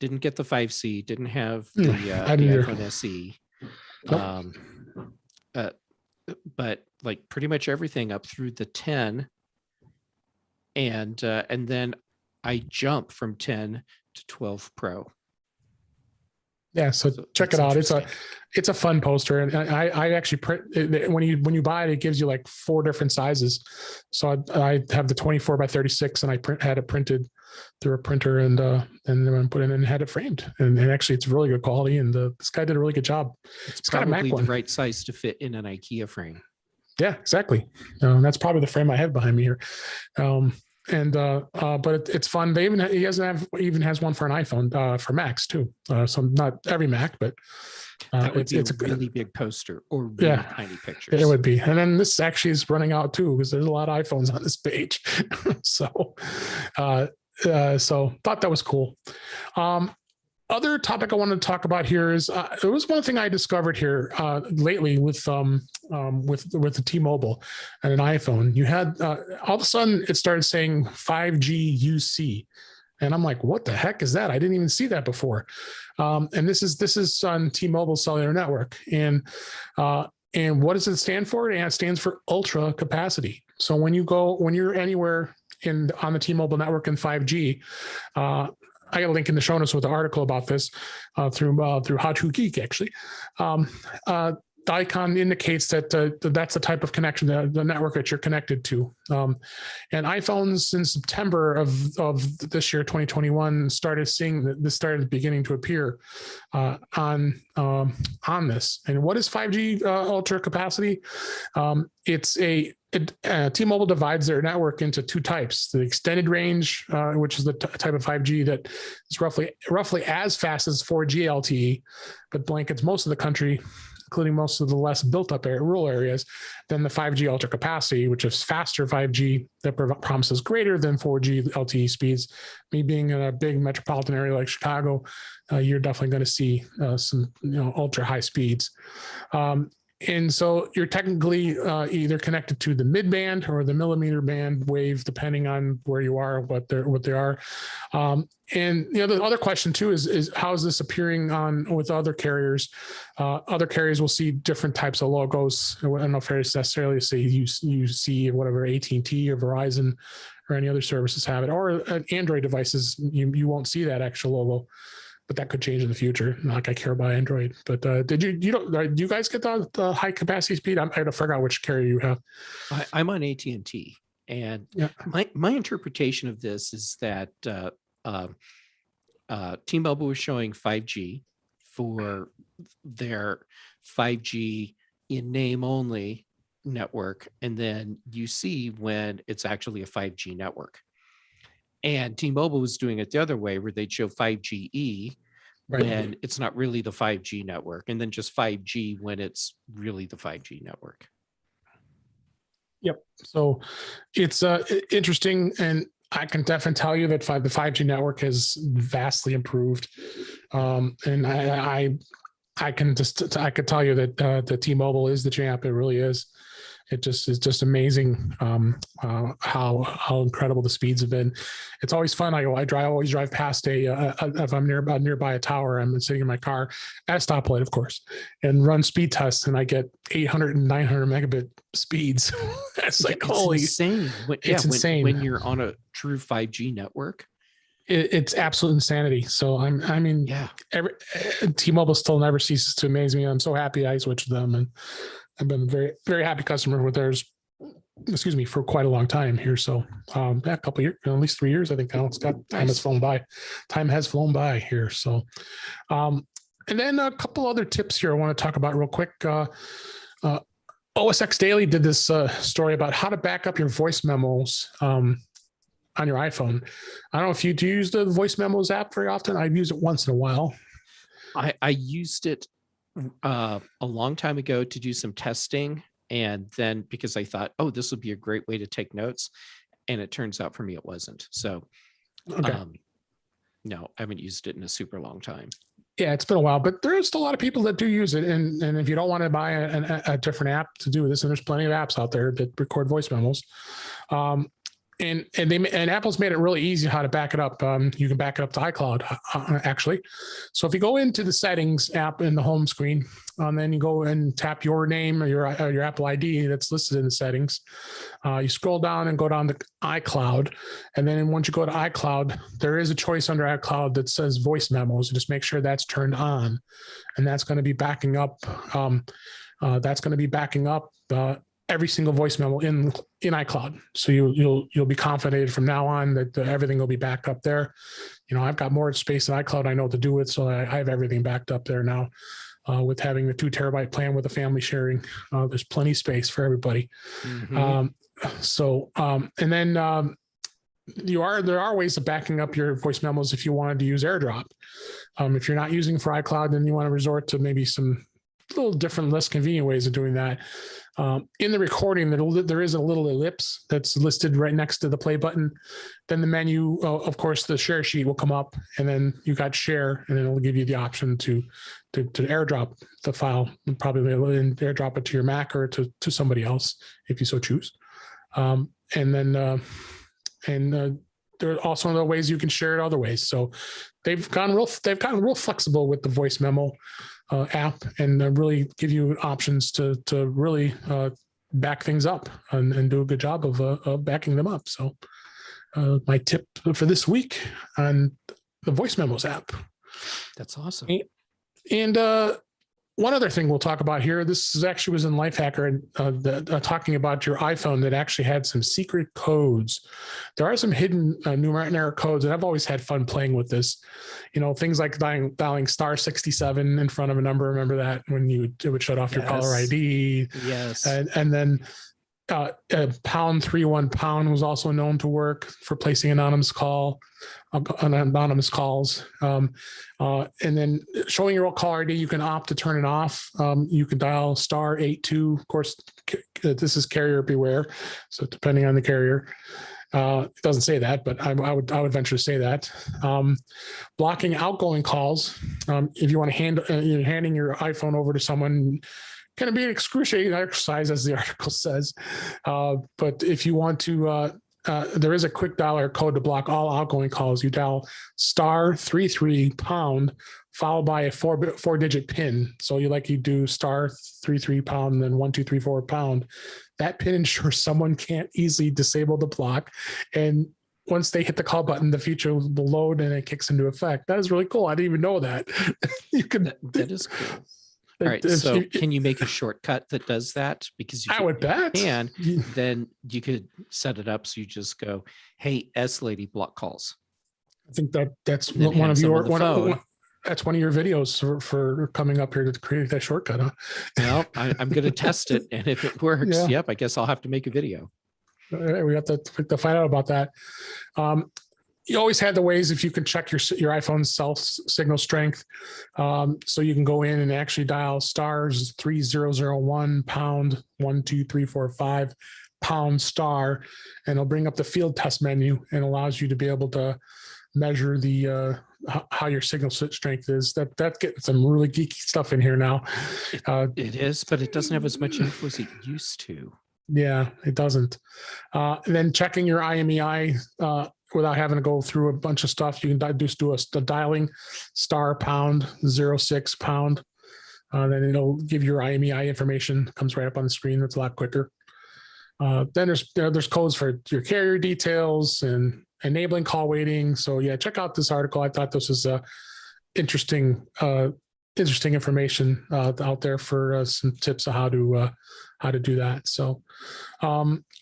A: didn't get the 5C, didn't have the iPhone SE. Nope. But like pretty much everything up through the 10, and then I jump from 10 to 12 Pro.
B: Yeah, so check it out. It's a fun poster, and I actually print it, when you buy it. It gives you like 4 different sizes. So I have the 24 by 36, and I had it printed through a printer, and then put it in and had it framed. And actually, it's really good quality. And this guy did a really good job.
A: It's got a Mac one, the right size to fit in an IKEA frame.
B: Yeah, exactly. That's probably the frame I have behind me here. But it's fun. He has one for an iPhone for Macs too. So not every Mac, but
A: it's a really big poster or really tiny pictures.
B: It would be. And then this actually is running out too, because there's a lot of iPhones on this page. So thought that was cool. Other topic I wanted to talk about here is there was one thing I discovered here lately with the T-Mobile and an iPhone. You had all of a sudden it started saying 5G UC, and I'm like, what the heck is that? I didn't even see that before. And this is on T-Mobile cellular network, and what does it stand for? And it stands for ultra capacity. So when you're anywhere on the T-Mobile network in 5G. I got a link in the show notes with the article about this through How to Geek, actually. The icon indicates that that's the type of connection, the network that you're connected to. And iPhones in September of this year, 2021, started beginning to appear on this. And what is 5G ultra capacity? T-Mobile divides their network into 2 types: the extended range, which is the type of 5G that is roughly as fast as 4G LTE, but blankets most of the country, including most of the less built-up rural areas, than the 5G ultra capacity, which is faster 5G that promises greater than 4G LTE speeds. Me being in a big metropolitan area like Chicago, you're definitely going to see some ultra high speeds. And so you're technically either connected to the mid-band or the millimeter band wave, depending on where you are, what they are. And the other question too is how is this appearing with other carriers? Other carriers will see different types of logos. I don't know if it's necessarily say you see whatever AT&T or Verizon or any other services have it, or Android devices, you won't see that actual logo. but that could change in the future. Not like I care about Android, but do you guys get the high capacity speed? I forgot which carrier you have.
A: I'm on AT&T, and
B: Yeah.
A: my interpretation of this is that T-Mobile was showing 5G for their 5G in name only network, and then you see when it's actually a 5G network. And T-Mobile was doing it the other way, where they'd show 5GE
B: Right.
A: when it's not really the 5G network, and then just 5G when it's really the 5G network.
B: Yep. So it's interesting, and I can definitely tell you that the 5G network has vastly improved. And I could tell you that the T-Mobile is the champ. It really is. It just is just amazing how incredible the speeds have been. It's always fun. I always drive past if I'm nearby a tower, I'm sitting in my car at a stoplight, of course, and run speed tests, and I get 800 and 900 megabit speeds. It's like, holy,
A: insane.
B: It's insane
A: when you're on a true 5G network.
B: It's absolute insanity. So T-Mobile still never ceases to amaze me. I'm so happy I switched to them, and I've been a very, very happy customer with theirs, for quite a long time here. So a couple of years, at least 3 years, I think now. Time has flown by. Time has flown by here. So, and then a couple other tips here I want to talk about real quick. OSX Daily did this story about how to back up your voice memos on your iPhone. I don't know if do you use the voice memos app very often? I use it once in a while.
A: I used it a long time ago to do some testing, and then because I thought, oh, this would be a great way to take notes, and it turns out for me it wasn't. So no, I haven't used it in a super long time.
B: Yeah, it's been a while, but there's still a lot of people that do use it. And if you don't want to buy a different app to do this, and there's plenty of apps out there that record voice memos. And Apple's made it really easy how to back it up. You can back it up to iCloud, actually. So if you go into the settings app in the home screen, and then you go and tap your name or your Apple ID that's listed in the settings, you scroll down and go down to iCloud. And then once you go to iCloud, there is a choice under iCloud that says voice memos. Just make sure that's turned on, and that's going to be backing up. Every single voice memo in iCloud. So you'll be confident from now on that everything will be backed up there. I've got more space in iCloud I know what to do with, so I have everything backed up there now. With having the 2 terabyte plan with the family sharing, there's plenty of space for everybody.
A: Mm-hmm.
B: And then there are ways of backing up your voice memos if you wanted to use AirDrop. If you're not using for iCloud, then you want to resort to maybe some little different, less convenient ways of doing that. In the recording, there is a little ellipse that's listed right next to the play button. Then the menu, of course, the share sheet will come up, and then you got share, and it'll give you the option to AirDrop the file, probably AirDrop it to your Mac or to somebody else if you so choose. And there are also other ways you can share it other ways. So they've gotten real flexible with the voice memo app, and really give you options to really back things up and do a good job of backing them up. So my tip for this week on the voice memos app.
A: That's awesome.
B: And one other thing we'll talk about here, this was in Lifehacker, talking about your iPhone that actually had some secret codes. There are some hidden numeric codes, and I've always had fun playing with this. Things like dialing star 67 in front of a number. Remember that when it would shut off your caller ID?
A: Yes.
B: And then #31# was also known to work for placing anonymous calls. And then showing your caller ID, you can opt to turn it off. You can dial star 82. Of course, this is carrier beware. So depending on the carrier, it doesn't say that, but I would venture to say that. Blocking outgoing calls. If you want to handing your iPhone over to someone, can be an excruciating exercise, as the article says. But if you want to, there is a quick dialer code to block all outgoing calls. You dial star 33# followed by a four-digit PIN. So you do star 33#, then 1234#. That PIN ensures someone can't easily disable the block. And once they hit the call button, the feature will load and it kicks into effect. That is really cool. I didn't even know that. You can.
A: That is cool. All right. So can you make a shortcut that does that? Because
B: I would bet.
A: And then you could set it up so you just go, "Hey, S lady, block calls."
B: I think that's one of your that's one of your videos for coming up here to create that shortcut, huh?
A: Well, I'm going to test it, and if it works, yep, I guess I'll have to make a video.
B: All right, we have to find out about that. You always had the ways if you can check your iPhone's cell signal strength. So you can go in and actually dial stars 3001 pound 12345 pound star, and it'll bring up the field test menu and allows you to be able to measure the how your signal strength is. That's getting some really geeky stuff in here now.
A: It is, but it doesn't have as much info as it used to.
B: Yeah, it doesn't. And then checking your IMEI without having to go through a bunch of stuff. You can just do a dialing star pound 06 pound. Then it'll give your IMEI information. Comes right up on the screen. That's a lot quicker. Then there's codes for your carrier details and enabling call waiting. So yeah, check out this article. I thought this was interesting information out there for some tips on how to do that. So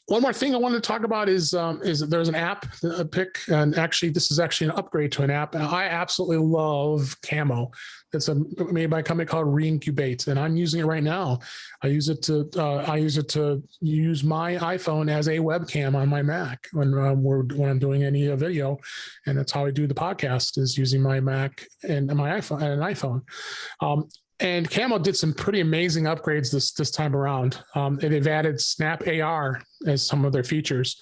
B: one more thing I wanted to talk about is there's an app pick, and actually this is actually an upgrade to an app. And I absolutely love Camo. It's made by a company called Reincubate, and I'm using it right now. I use it to use my iPhone as a webcam on my Mac when I'm doing any video, and that's how I do the podcast, is using my Mac and my iPhone and an iPhone. And Camo did some pretty amazing upgrades this time around. They've added Snap AR as some of their features,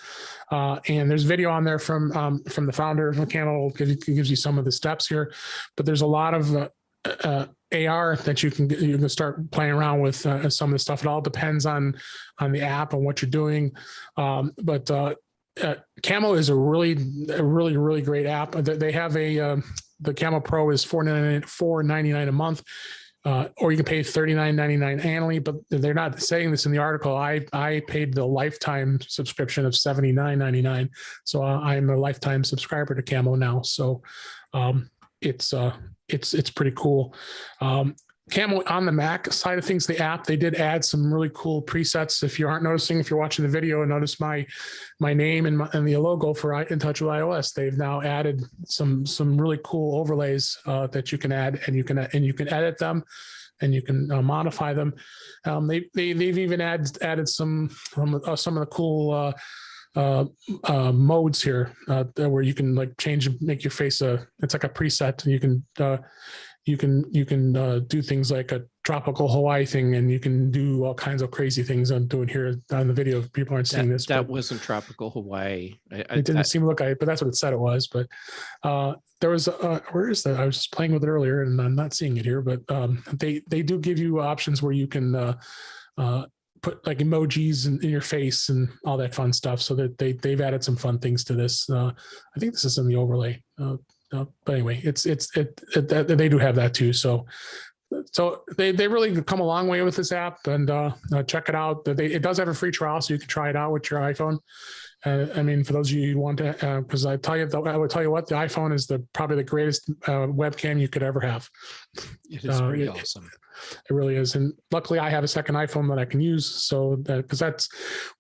B: and there's video on there from the founder of Camo. It gives you some of the steps here, but there's a lot of AR that you can start playing around with some of the stuff. It all depends on the app and what you're doing, but Camo is a really great app. They have the Camo Pro is $4.99 a month. Or you can pay $39.99 annually, but they're not saying this in the article. I paid the lifetime subscription of $79.99, so I'm a lifetime subscriber to Camo now. So it's pretty cool. Camo on the Mac side of things, the app, they did add some really cool presets. If you aren't noticing, if you're watching the video and notice my name and the logo for In Touch with iOS, they've now added some really cool overlays that you can add, and you can edit them, and you can modify them. They've even added some of the cool modes here where you can like make your face it's like a preset, and you can do things like a tropical Hawaii thing, and you can do all kinds of crazy things I'm doing here on the video. People aren't seeing this.
A: That wasn't tropical Hawaii.
B: It didn't seem to look like it, but that's what it said it was. But there was where is that? I was just playing with it earlier, and I'm not seeing it here. But they do give you options where you can put like emojis in your face and all that fun stuff. So that they've added some fun things to this. I think this is in the overlay. But anyway, they do have that too. So they really come a long way with this app, and check it out. It does have a free trial, so you can try it out with your iPhone. I mean, for those of you who want to, because I would tell you what, the iPhone is probably the greatest webcam you could ever have.
A: It is pretty awesome.
B: It really is. And luckily I have a second iPhone that I can use. So because that's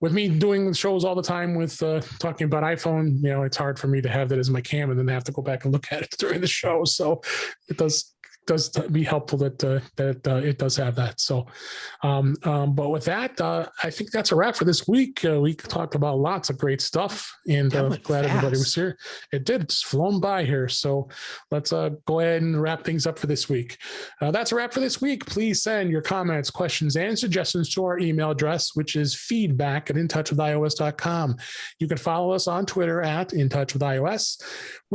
B: with me doing shows all the time with talking about iPhone, it's hard for me to have that as my cam and then have to go back and look at it during the show. So it does be helpful that it does have that. So, but with that, I think that's a wrap for this week. We talked about lots of great stuff, and glad everybody was here. It did. It's flown by here. So let's go ahead and wrap things up for this week. That's a wrap for this week. Please send your comments, questions, and suggestions to our email address, which is feedback@intouchwithios.com. You can follow us on Twitter @intouchwithios.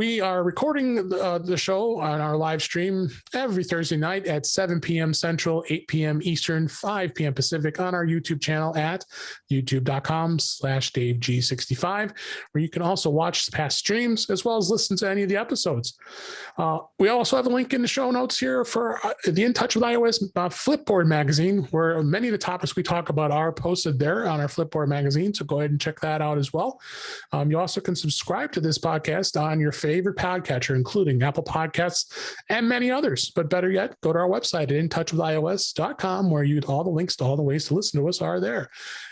B: We are recording the show on our live stream every Thursday night at 7 p.m. Central, 8 p.m. Eastern, 5 p.m. Pacific on our YouTube channel at youtube.com/DaveG65, where you can also watch past streams as well as listen to any of the episodes. We also have a link in the show notes here for the In Touch with iOS Flipboard magazine, where many of the topics we talk about are posted there on our Flipboard magazine. So go ahead and check that out as well. You also can subscribe to this podcast on your favorite podcatcher, including Apple Podcasts and many others. But better yet, go to our website at intouchwithios.com, where all the links to all the ways to listen to us are there.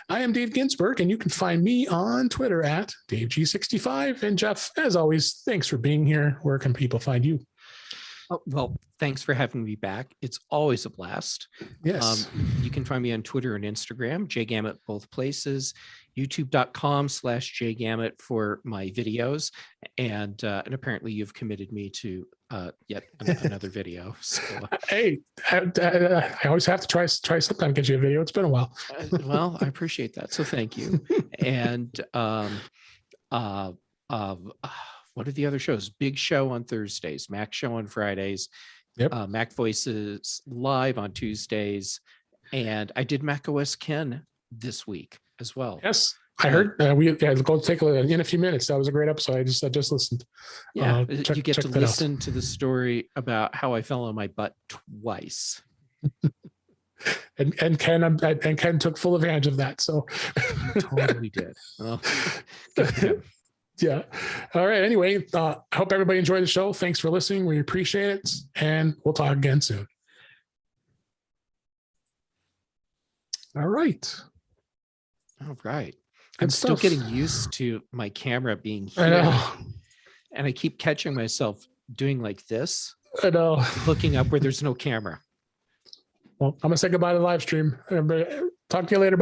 B: I am Dave Ginsburg, and you can find me on Twitter at DaveG65. And Jeff, as always, thanks for being here. Where can people find you?
A: Oh, well, thanks for having me back. It's always a blast.
B: Yes.
A: You can find me on Twitter and Instagram, JGamut both places, youtube.com/JGamut for my videos. And apparently you've committed me to yet another video. So,
B: hey, I always have to try sometime get you a video. It's been a while.
A: Well, I appreciate that. So thank you. And what are the other shows? Big Show on Thursdays, Mac Show on Fridays, Mac Voices Live on Tuesdays, and I did Mac OS Ken this week as well.
B: Yes, I heard. We'll go take a look in a few minutes. That was a great episode. I just listened.
A: Yeah, you get to listen to the story about how I fell on my butt twice.
B: and Ken took full advantage of that. So
A: he totally did. Well, good for him.
B: Yeah. All right. Anyway, I hope everybody enjoyed the show. Thanks for listening. We appreciate it. And we'll talk again soon. All right.
A: All right. I'm still getting used to my camera being here.
B: I know.
A: And I keep catching myself doing like this.
B: I know.
A: Looking up where there's no camera.
B: Well, I'm going to say goodbye to the live stream. Everybody, talk to you later.